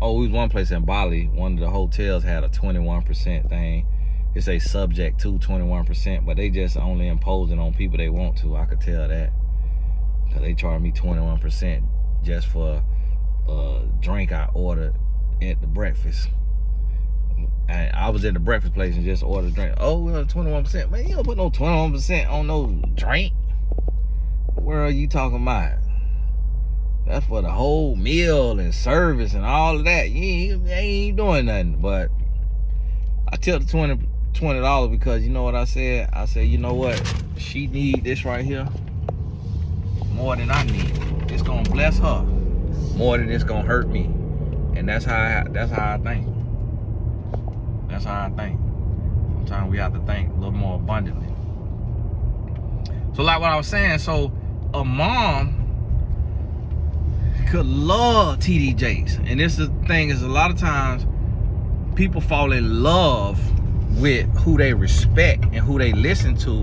we was one place in Bali. One of the hotels had a 21% thing. It's a subject to 21%, but they just only imposing on people they want to. I could tell that, because they charged me 21% just for a drink I ordered at the breakfast. I was at the breakfast place and just ordered a drink. Oh, 21%. Man, you don't put no 21% on no drink. Where are you talking about? That's for the whole meal and service and all of that. You ain't doing nothing. But I tipped the $20 because you know what I said? I said, you know what? She need this right here more than I need. It's gonna bless her more than it's gonna hurt me. And that's how I think. That's how I think. Sometimes we have to think a little more abundantly. So like what I was saying, so a mom could love TD Jakes. And this is the thing, is a lot of times people fall in love with who they respect and who they listen to,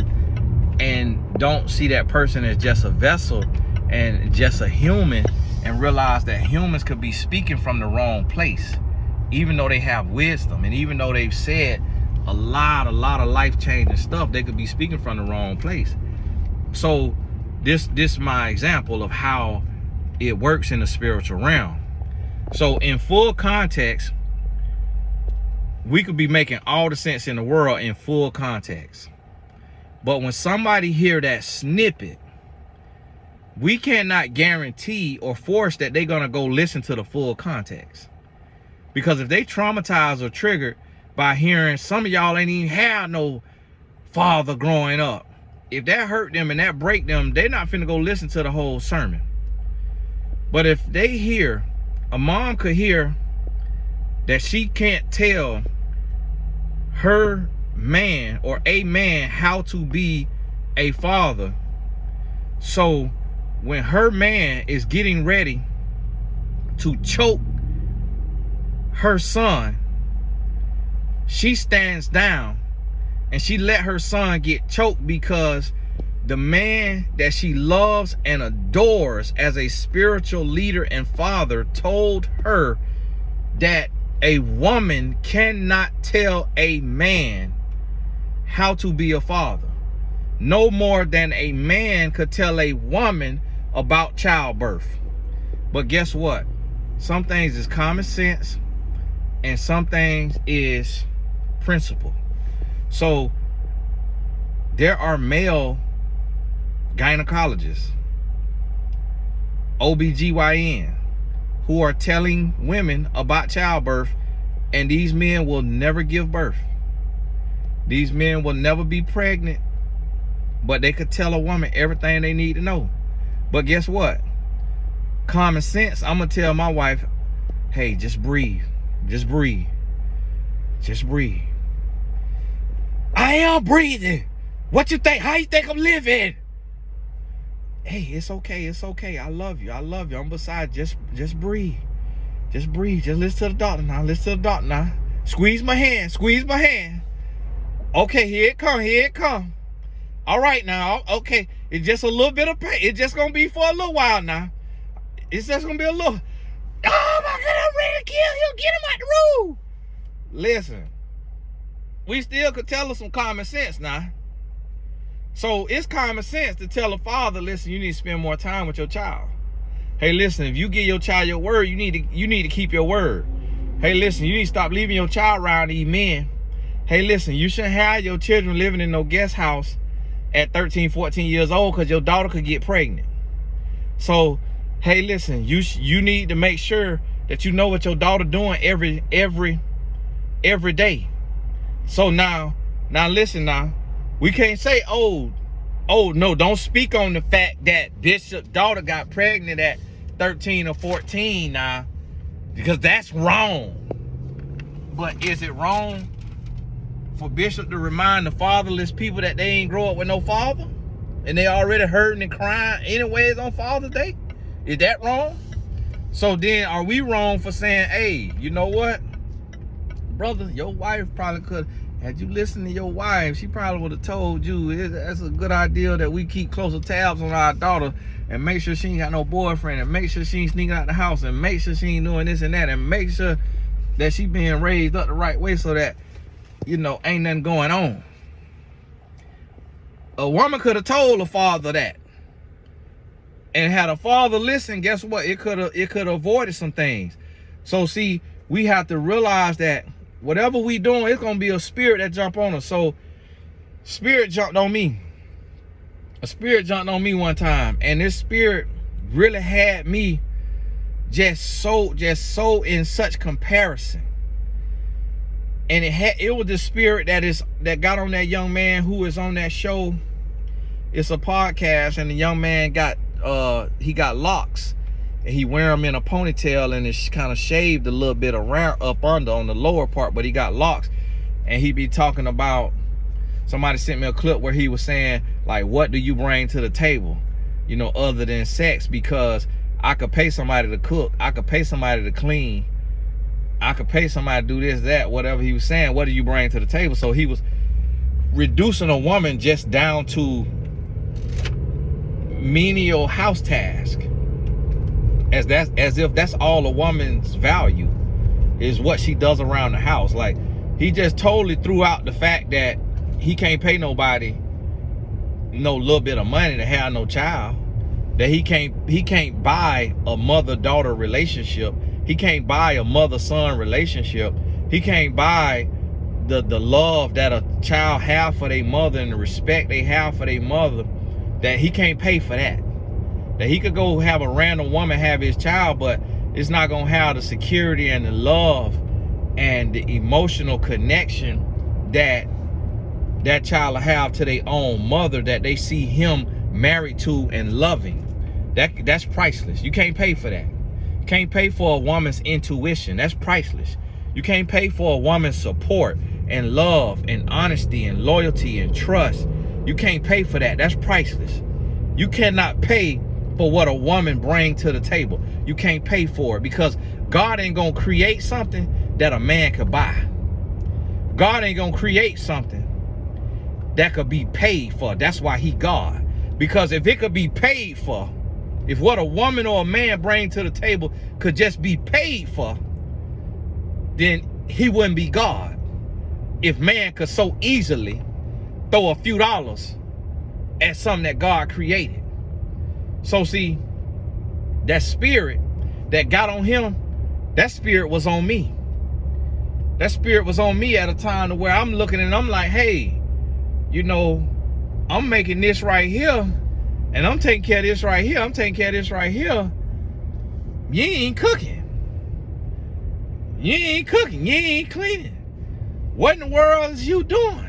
and don't see that person as just a vessel and just a human, and realize that humans could be speaking from the wrong place, even though they have wisdom, and even though they've said a lot of life-changing stuff, they could be speaking from the wrong place. So this is my example of how it works in the spiritual realm. So in full context, we could be making all the sense in the world in full context. But when somebody hear that snippet, we cannot guarantee or force that they're gonna go listen to the full context. Because if they traumatized or triggered by hearing some of y'all ain't even had no father growing up, if that hurt them and that break them, they're not finna go listen to the whole sermon. But if they hear, a mom could hear that she can't tell her man or a man how to be a father. So when her man is getting ready to choke her son, she stands down and she let her son get choked, because the man that she loves and adores as a spiritual leader and father told her that a woman cannot tell a man how to be a father, no more than a man could tell a woman about childbirth. But guess what? Some things is common sense and some things is principle. So there are male gynecologists, OBGYN, who are telling women about childbirth, and these men will never give birth. These men will never be pregnant, but they could tell a woman everything they need to know. But guess what? Common sense, I'm gonna tell my wife, hey, just breathe. Just breathe. Just breathe. I am breathing. What you think? How you think I'm living? Hey, it's okay. It's okay. I love you. I love you. I'm beside. Just breathe. Just breathe. Just listen to the doctor now. Listen to the doctor now. Squeeze my hand. Squeeze my hand. Okay, here it come. Here it come. All right now. Okay, it's just a little bit of pain. It's just gonna be for a little while now. It's just gonna be a little. Oh my God! I'm ready to kill him. Get him out the room. Listen, we still could tell her some common sense now. So it's common sense to tell a father, listen, you need to spend more time with your child. Hey, listen, if you give your child your word, you need to keep your word. Hey, listen, you need to stop leaving your child around these men. Hey, listen, you shouldn't have your children living in no guest house at 13, 14 years old, because your daughter could get pregnant. So, hey, listen, you need to make sure that you know what your daughter doing every day. So now listen now. We can't say, oh no, don't speak on the fact that Bishop's daughter got pregnant at 13 or 14 now, because that's wrong. But is it wrong for Bishop to remind the fatherless people that they ain't grow up with no father, and they already hurting and crying anyways on Father's Day? Is that wrong? So then are we wrong for saying, hey, you know what, brother, your wife probably could, had you listened to your wife, she probably would have told you that's a good idea that we keep closer tabs on our daughter and make sure she ain't got no boyfriend, and make sure she ain't sneaking out the house, and make sure she ain't doing this and that, and make sure that she being raised up the right way so that, you know, ain't nothing going on. A woman could have told a father that. And had a father listen, guess what? It could have avoided some things. So see, we have to realize that whatever we doing, it's gonna be a spirit that jump on us. So spirit jumped on me. A spirit jumped on me one time, and this spirit really had me just so in such comparison. And it was the spirit that got on that young man who is on that show. It's a podcast, and the young man he got locks, and he wear them in a ponytail, and it's kind of shaved a little bit around up under on the lower part, but he got locks. And he be talking about, somebody sent me a clip where he was saying, like, what do you bring to the table, you know, other than sex? Because I could pay somebody to cook, I could pay somebody to clean, I could pay somebody to do this, that, whatever he was saying. What do you bring to the table? So he was reducing a woman just down to menial house task, as if that's all a woman's value is what she does around the house. Like, he just totally threw out the fact that he can't pay nobody no little bit of money to have no child, that he can't buy a mother-daughter relationship, he can't buy a mother-son relationship, he can't buy the love that a child have for their mother and the respect they have for their mother, that he can't pay for that. That he could go have a random woman have his child, but it's not gonna have the security and the love and the emotional connection that that child will have to their own mother, that they see him married to and loving. That's priceless. You can't pay for that. You can't pay for a woman's intuition. That's priceless. You can't pay for a woman's support and love and honesty and loyalty and trust. You can't pay for that. That's priceless. You cannot pay for what a woman brings to the table. You can't pay for it, because God ain't gonna create something that a man could buy. God ain't gonna create something that could be paid for. That's why he God. Because if it could be paid for, if what a woman or a man bring to the table could just be paid for, then he wouldn't be God. If man could so easily throw a few dollars at something that God created. So see, that spirit that got on him, that spirit was on me. That spirit was on me at a time to where I'm looking and I'm like, hey, you know, I'm making this right here, and I'm taking care of this right here, I'm taking care of this right here. You ain't cooking. You ain't cooking. You ain't cleaning. What in the world is you doing?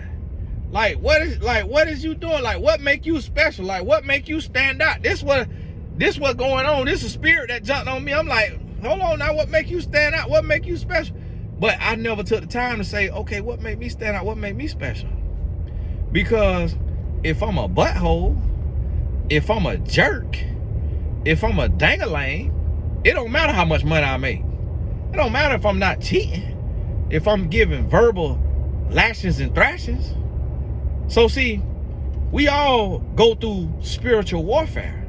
Like, what is you doing? Like, what make you special? Like, what make you stand out? This what going on. This is a spirit that jumped on me. I'm like, hold on now, what make you stand out? What make you special? But I never took the time to say, okay, what made me stand out? What made me special? Because if I'm a butthole, if I'm a jerk, if I'm a dang-a-lane, it don't matter how much money I make. It don't matter if I'm not cheating, if I'm giving verbal lashings and thrashings. So see, we all go through spiritual warfare,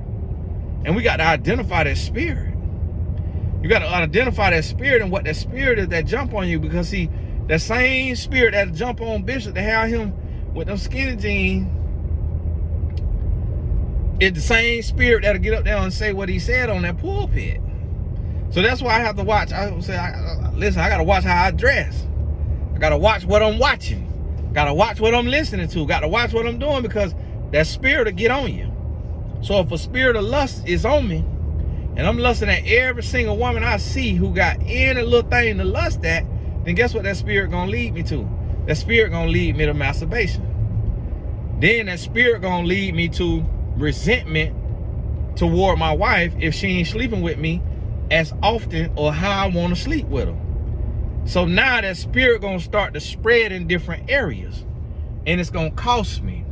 and we got to identify that spirit. You got to identify that spirit and what that spirit is that jump on you, because see, that same spirit that jump on Bishop to have him with them skinny jeans, it's the same spirit that'll get up there and say what he said on that pulpit. So that's why I have to watch. Listen, I got to watch how I dress. I got to watch what I'm watching. Got to watch what I'm listening to. Got to watch what I'm doing, because that spirit will get on you. So if a spirit of lust is on me, and I'm lusting at every single woman I see who got any little thing to lust at, then guess what that spirit gonna lead me to? That spirit gonna lead me to masturbation. then that spirit gonna lead me to resentment toward my wife if she ain't sleeping with me as often or how I want to sleep with her. So now that spirit gonna start to spread in different areas, and it's gonna cost me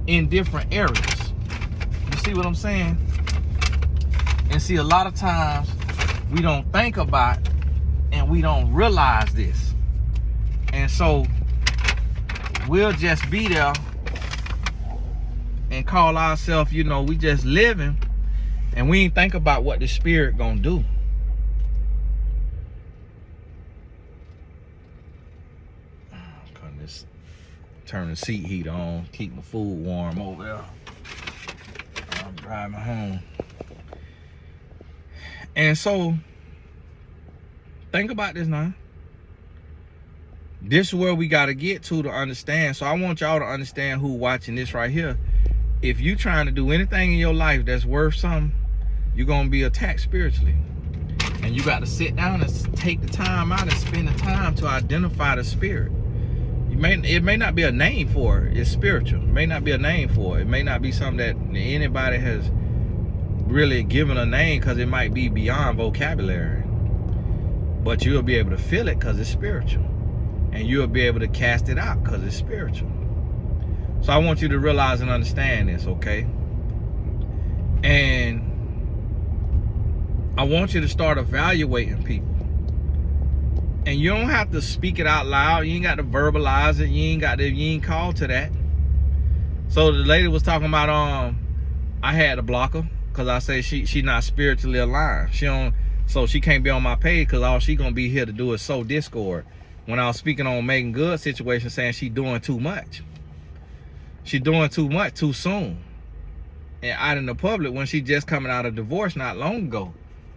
in different areas. You see what I'm saying? And see, a lot of times we don't think about and we don't realize this. And so we'll just be there and call ourselves, you know, we just living, and we ain't think about what the spirit gonna do. Just turn the seat heater on, keep my food warm over there. I'm driving home. And so think about this now. This is where we got to get to understand. So I want y'all to understand, who watching this right here. If you trying to do anything in your life that's worth something, you're going to be attacked spiritually. And you got to sit down and take the time out and spend the time to identify the spirit. It may not be a name for it. It's spiritual. It may not be a name for it. It may not be something that anybody has really given a name, because it might be beyond vocabulary. But you'll be able to feel it because it's spiritual. And you'll be able to cast it out because it's spiritual. So I want you to realize and understand this, okay? And I want you to start evaluating people. And you don't have to speak it out loud. You ain't got to verbalize it. You ain't called to that. So the lady was talking about I had to block her because I say she not spiritually aligned. So she can't be on my page because all she gonna be here to do is sow discord. When I was speaking on Megan Good's situation, saying she doing too much. She doing too much too soon. And out in the public when she just coming out of divorce not long ago.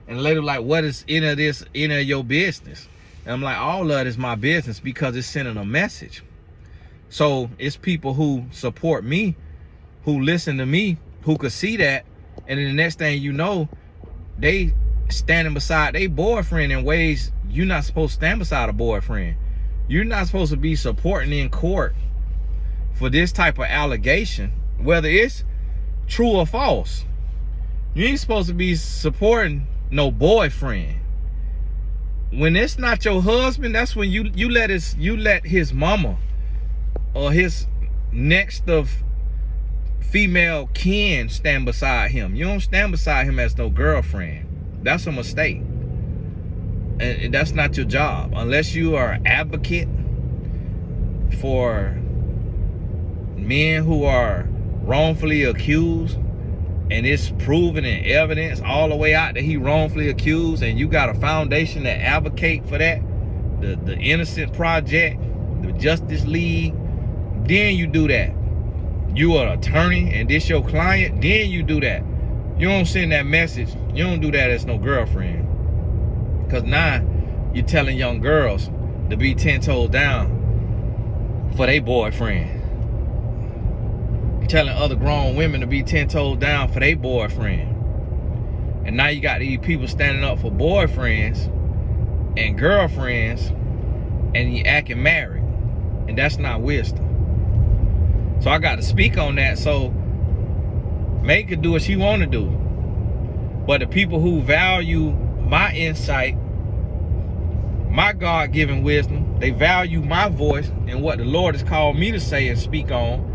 And the lady was like, what is any of your business? And I'm like, all of it is my business, because it's sending a message. So it's people who support me, who listen to me, who could see that. And then the next thing you know, they standing beside their boyfriend in ways you're not supposed to stand beside a boyfriend. You're not supposed to be supporting in court for this type of allegation, whether it's true or false. You ain't supposed to be supporting no boyfriend. When it's not your husband, that's when you let his mama or his next of female kin stand beside him. You don't stand beside him as no girlfriend. That's a mistake. And that's not your job. Unless you are an advocate for men who are wrongfully accused, and it's proven in evidence all the way out that he wrongfully accused, and you got a foundation that advocate for that, the Innocent Project, the Justice League, then you do that. You are an attorney and this your client, then you do that. You don't send that message. You don't do that as no girlfriend. Because now you're telling young girls to be 10 toes down for their boyfriend. Telling other grown women to be 10 toes down for their boyfriend. And now you got these people standing up for boyfriends and girlfriends, and you acting married. And that's not wisdom. So I got to speak on that. So Meg could do what she want to do. But the people who value my insight, my God-given wisdom, they value my voice and what the Lord has called me to say and speak on,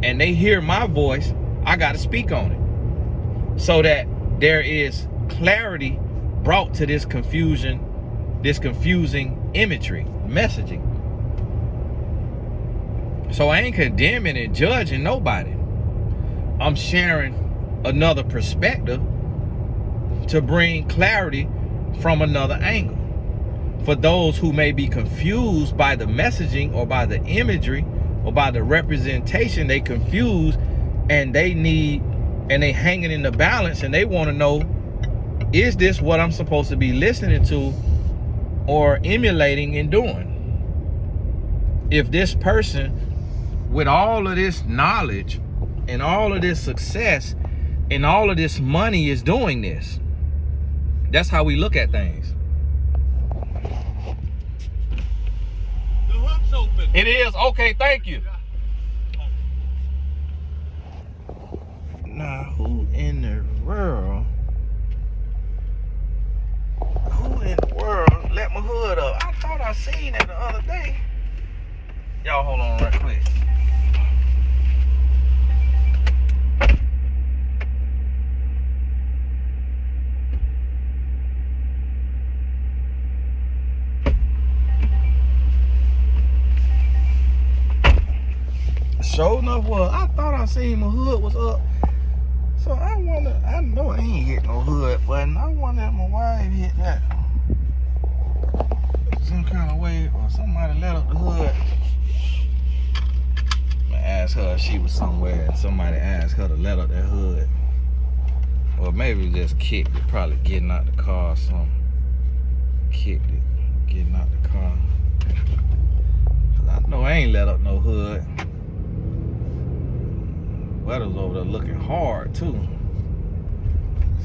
and they hear my voice, I got to speak on it. So that there is clarity brought to this confusion, this confusing imagery, messaging. So I ain't condemning and judging nobody. I'm sharing another perspective to bring clarity from another angle. For those who may be confused by the messaging or by the imagery or by the representation, they confused and they hanging in the balance, and they want to know, is this what I'm supposed to be listening to or emulating and doing? If this person with all of this knowledge and all of this success and all of this money is doing this, that's how we look at things. The hook's open. It is? Okay, thank you. Who in the world let my hood up? I thought I seen that the other day. Y'all hold on right quick. Sure enough, I thought I seen my hood was up. So I know I ain't hit no hood button. I wonder if my wife hit that some kind of way, or somebody let up the hood. I asked her if she was somewhere and somebody asked her to let up that hood. Or maybe just kicked it, probably getting out the car or something. Kicked it, getting out the car. Cause I know I ain't let up no hood. Weather's over there looking hard too.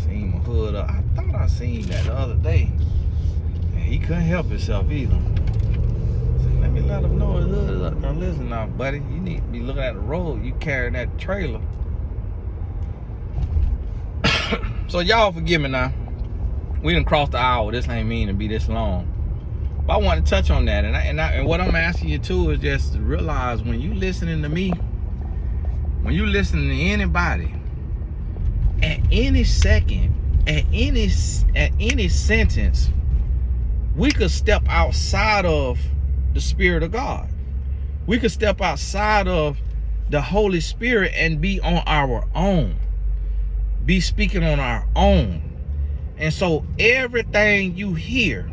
Seen my hood up. I thought I seen that the other day. And he couldn't help himself either. So let me let him know his hood is up. Now listen now, buddy. You need to be looking at the road. You carrying that trailer. So y'all forgive me now. We done crossed the hour. This ain't mean to be this long. But I want to touch on that. And what I'm asking you too is just to realize when you listening to me, when you listening to anybody, at any second, at any sentence, we could step outside of the Spirit of God. We could step outside of the Holy Spirit and be on our own. Be speaking on our own. And so everything you hear,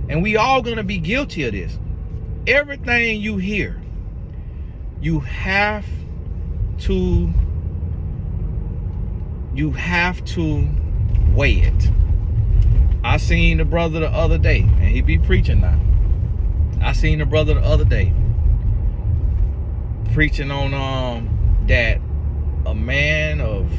and we all gonna be guilty of this, everything you hear, you have to weigh it. I seen the brother the other day, and he be preaching now. I seen the brother the other day preaching on that a man of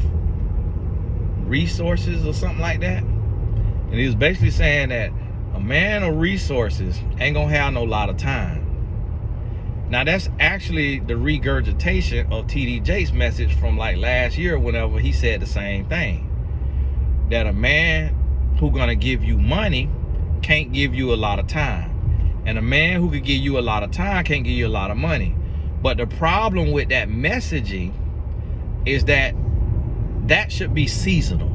resources or something like that. And he was basically saying that a man of resources ain't gonna have no lot of time. Now that's actually the regurgitation of TD Jakes' message from like last year, whenever he said the same thing. That a man who gonna give you money can't give you a lot of time. And a man who could give you a lot of time can't give you a lot of money. But the problem with that messaging is that should be seasonal.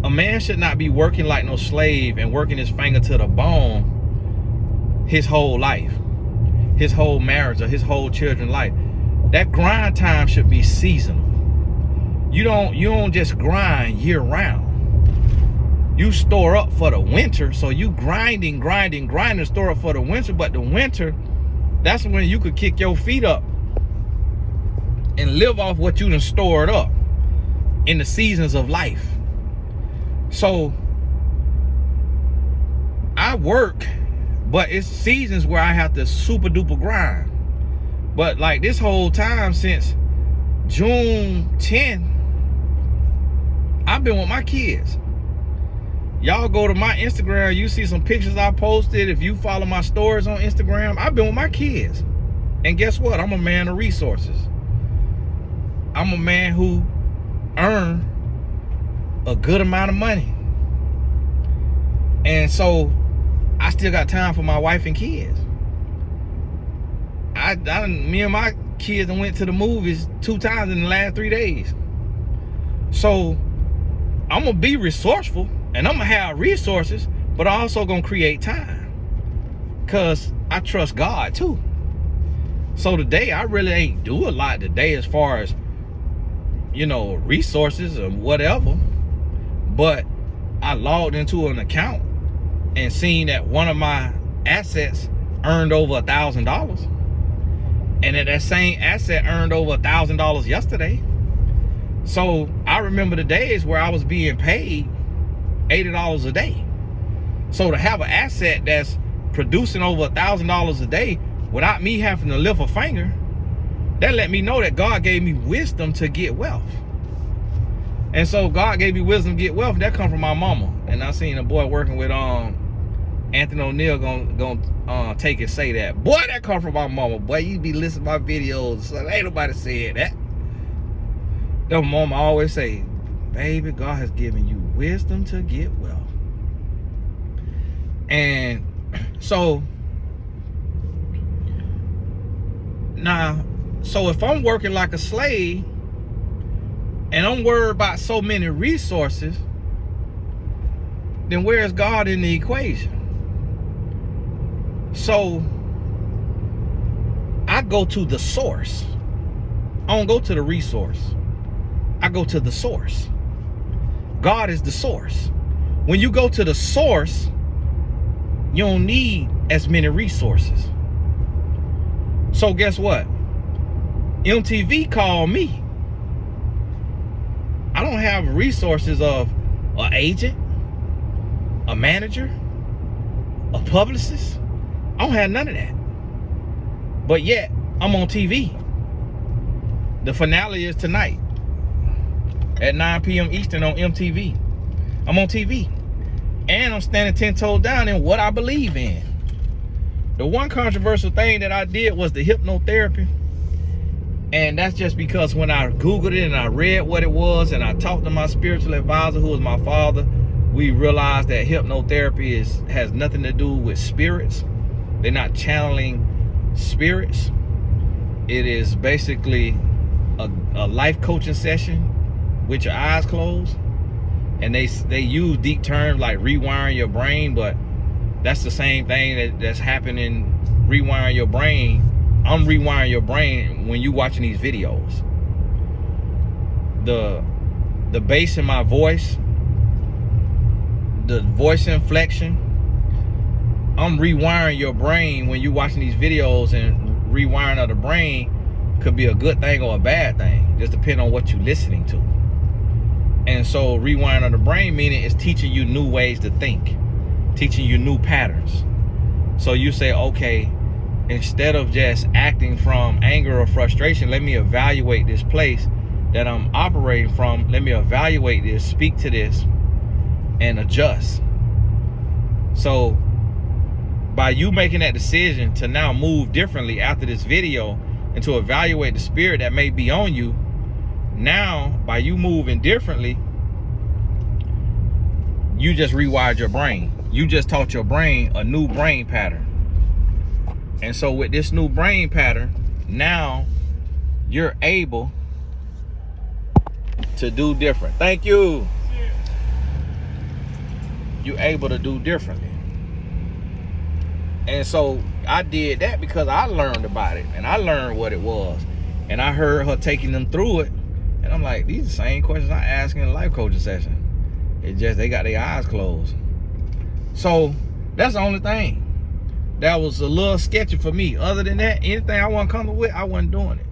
A man should not be working like no slave and working his finger to the bone his whole life, his whole marriage, or his whole children's life. That grind time should be seasonal. You don't just grind year round. You store up for the winter, so you grinding, store up for the winter. But the winter, that's when you could kick your feet up and live off what you done stored up in the seasons of life. So I work, but it's seasons where I have to super duper grind. But like this whole time since June 10, I've been with my kids. Y'all go to my Instagram, you see some pictures I posted. If you follow my stories on Instagram, I've been with my kids. And guess what? I'm a man of resources. I'm a man who earn a good amount of money. And so I still got time for my wife and kids. Me and my kids done went to the movies 2 times in the last 3 days. So I'm gonna be resourceful and I'm gonna have resources, but I also gonna create time, cause I trust God too. So today I really ain't do a lot today as far as, you know, resources or whatever, but I logged into an account and seen that one of my assets earned over $1,000, and that same asset earned over $1,000 yesterday. So I remember the days where I was being paid $80 a day. So to have an asset that's producing over $1,000 a day without me having to lift a finger, that let me know that God gave me wisdom to get wealth. And so God gave me wisdom to get wealth. That come from my mama. And I seen a boy working with Anthony O'Neal gonna take and say that. Boy, that come from my mama. Boy, you be listening to my videos. So ain't nobody said that. The mama always say, baby, God has given you wisdom to get well. And so now, so if I'm working like a slave and I'm worried about so many resources, then where is God in the equation? So I go to the source. I don't go to the resource. I go to the source. God is the source. When you go to the source, you don't need as many resources. So guess what? MTV called me. I don't have resources of an agent, a manager, a publicist. I don't have none of that. But yet, I'm on TV. The finale is tonight at 9 p.m. Eastern on MTV. I'm on TV. And I'm standing 10 toes down in what I believe in. The one controversial thing that I did was the hypnotherapy. And that's just because when I Googled it and I read what it was and I talked to my spiritual advisor, who was my father, we realized that hypnotherapy has nothing to do with spirits. They're not channeling spirits. It is basically a life coaching session with your eyes closed. And they use deep terms like rewiring your brain, but that's the same thing that's happening, rewiring your brain. I'm rewiring your brain when you watching these videos. The bass in my voice, the voice inflection, I'm rewiring your brain when you watching these videos. And rewiring of the brain could be a good thing or a bad thing, just depending on what you're listening to. And so rewiring of the brain meaning it's teaching you new ways to think, teaching you new patterns. So you say, okay, instead of just acting from anger or frustration, let me evaluate this place that I'm operating from. Let me evaluate this, speak to this, and adjust. So by you making that decision to now move differently after this video and to evaluate the spirit that may be on you, now by you moving differently, you just rewired your brain. You just taught your brain a new brain pattern. And so with this new brain pattern, now you're able to do different. Thank you. You're able to do differently. And so I did that because I learned about it and I learned what it was. And I heard her taking them through it. And I'm like, these are the same questions I ask in a life coaching session. It's just they got their eyes closed. So that's the only thing that was a little sketchy for me. Other than that, anything I wasn't comfortable with, I wasn't doing it.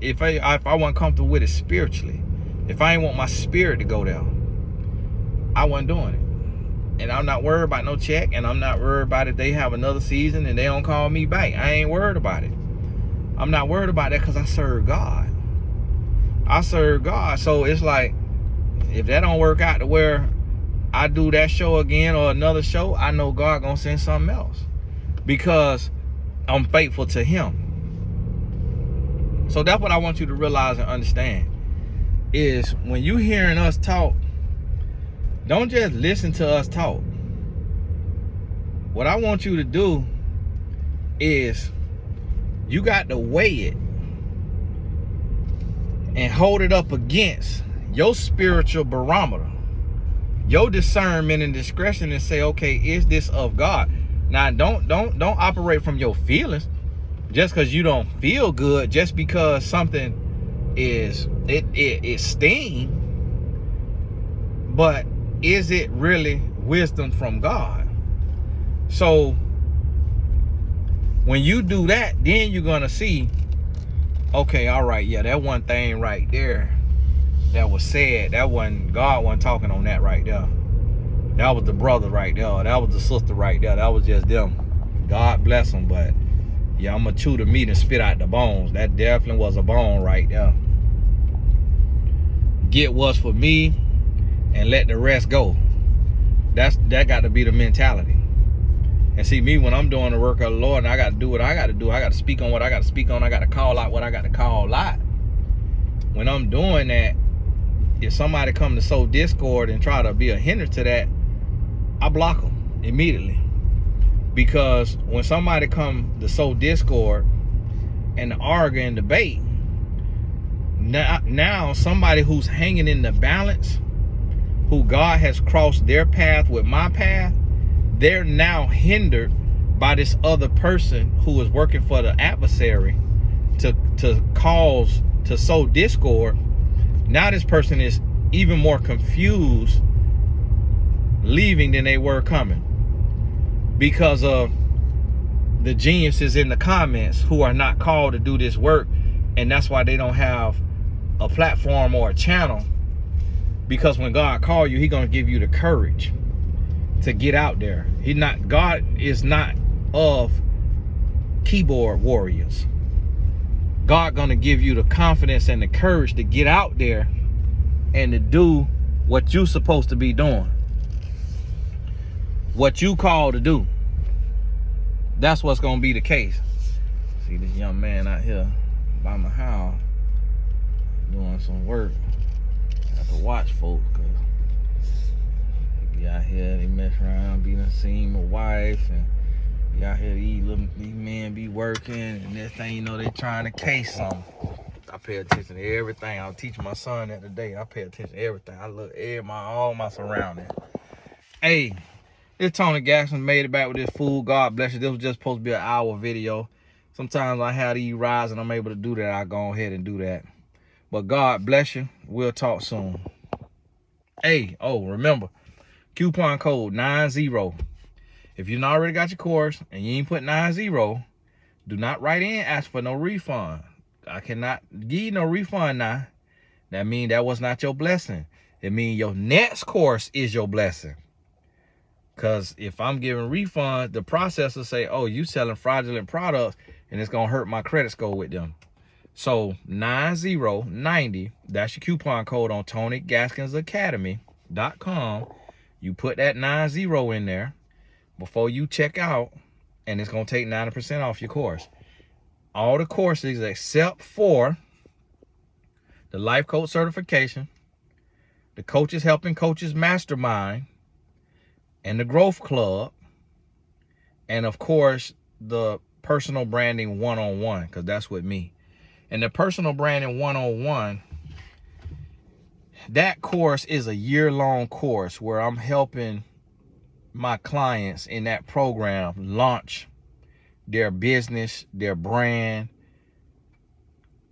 If I wasn't comfortable with it spiritually, if I didn't want my spirit to go there, I wasn't doing it. And I'm not worried about no check, and I'm not worried about if they have another season and they don't call me back. I ain't worried about it. I'm not worried about that because I serve God. I serve God. So it's like, if that don't work out to where I do that show again or another show, I know God gonna send something else because I'm faithful to him. So that's what I want you to realize and understand is when you hearing us talk, don't just listen to us talk. What I want you to do is you got to weigh it and hold it up against your spiritual barometer, your discernment and discretion, and say, okay, is this of God? Now don't operate from your feelings just because you don't feel good, just because something is it sting, but is it really wisdom from God? So when you do that, then you're gonna see, okay, all right, yeah, that one thing right there that was said, that wasn't God wasn't talking on that right there. That was the brother right there. That was the sister right there. That was just them. God bless them, but yeah, I'm gonna chew the meat and spit out the bones. That definitely was a bone right there. Get what's for me and let the rest go. That got to be the mentality. And see, me, when I'm doing the work of the Lord and I got to do what I got to do, I got to speak on what I got to speak on, I got to call out what I got to call out, when I'm doing that, if somebody come to sow discord and try to be a hindrance to that, I block them immediately. Because when somebody come to sow discord and to argue and debate, now somebody who's hanging in the balance, who God has crossed their path with my path, they're now hindered by this other person who is working for the adversary to sow discord. Now this person is even more confused leaving than they were coming, because of the geniuses in the comments who are not called to do this work. And that's why they don't have a platform or a channel, because when God called you, He's gonna give you the courage to get out there. God is not of keyboard warriors. God gonna give you the confidence and the courage to get out there and to do what you're supposed to be doing, what you called to do. That's what's gonna be the case. See this young man out here by my house doing some work. I have to watch folks, cause they be out here, they mess around, be done seen my wife, and be out here, these men be working, and this thing, you know, they trying to case something. I pay attention to everything. I was teaching my son that today. I pay attention to everything. I look at all my surroundings. Hey, this Tony Gaxon made it back with this food. God bless you. This was just supposed to be an hour video. Sometimes I have these rides and I'm able to do that. I go ahead and do that. But God bless you. We'll talk soon. Hey, remember, coupon code 90. If you already got your course and you ain't put 90, do not write in, ask for no refund. I cannot give you no refund now. That means that was not your blessing. It means your next course is your blessing. Because if I'm giving refunds, the processor say, oh, you selling fraudulent products, and it's going to hurt my credit score with them. So 90, that's your coupon code on TonyGaskinsAcademy.com. You put that 90 in there before you check out, and it's going to take 90% off your course. All the courses except for the Life Coach Certification, the Coaches Helping Coaches Mastermind, and the Growth Club, and of course the Personal Branding 101, because that's with me. And the Personal Branding 101, that course is a year-long course where I'm helping my clients in that program launch their business, their brand,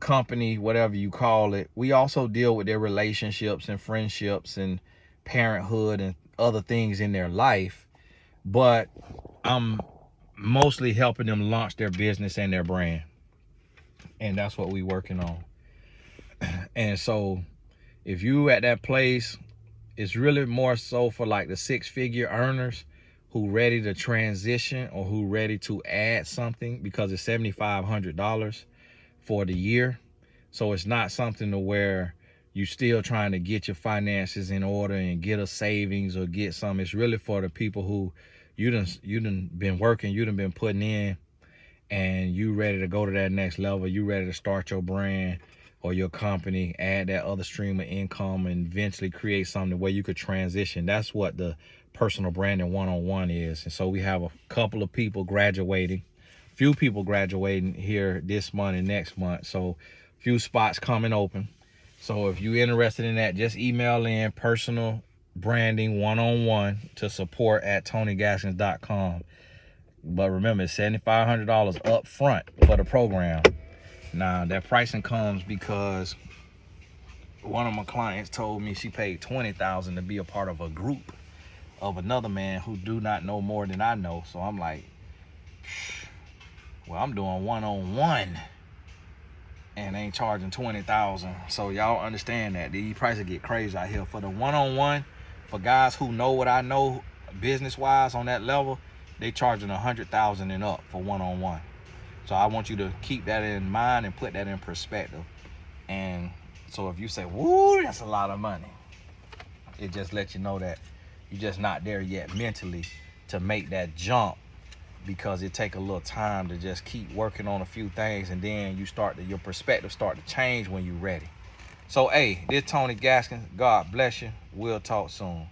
company, whatever you call it. We also deal with their relationships and friendships and parenthood and other things in their life, but I'm mostly helping them launch their business and their brand, and that's what we working on. And so if you at that place, it's really more so for like the 6-figure earners who ready to transition or who ready to add something, because it's $7,500 for the year. So it's not something to where you still trying to get your finances in order and get a savings or get some. It's really for the people who you done been working, you done been putting in, and you ready to go to that next level. You ready to start your brand or your company, add that other stream of income, and eventually create something where you could transition. That's what the Personal Branding 101 is. And so we have a couple of people graduating, few people graduating here this month and next month. So few spots coming open. So if you're interested in that, just email in Personal Branding 101 to support@TonyGaskins.com. But remember, it's $7,500 up front for the program. Now that pricing comes because one of my clients told me she paid $20,000 to be a part of a group of another man who do not know more than I know. So I'm like, well, I'm doing one-on-one and ain't charging $20,000. So y'all understand that these prices get crazy out here for the one-on-one. For guys who know what I know business-wise on that level, they charging $100,000 and up for one-on-one. So I want you to keep that in mind and put that in perspective. And so if you say, woo, that's a lot of money, it just lets you know that you're just not there yet mentally to make that jump, because it take a little time to just keep working on a few things, and then you start to, your perspective start to change when you're ready. So, hey, this Tony Gaskins. God bless you. We'll talk soon.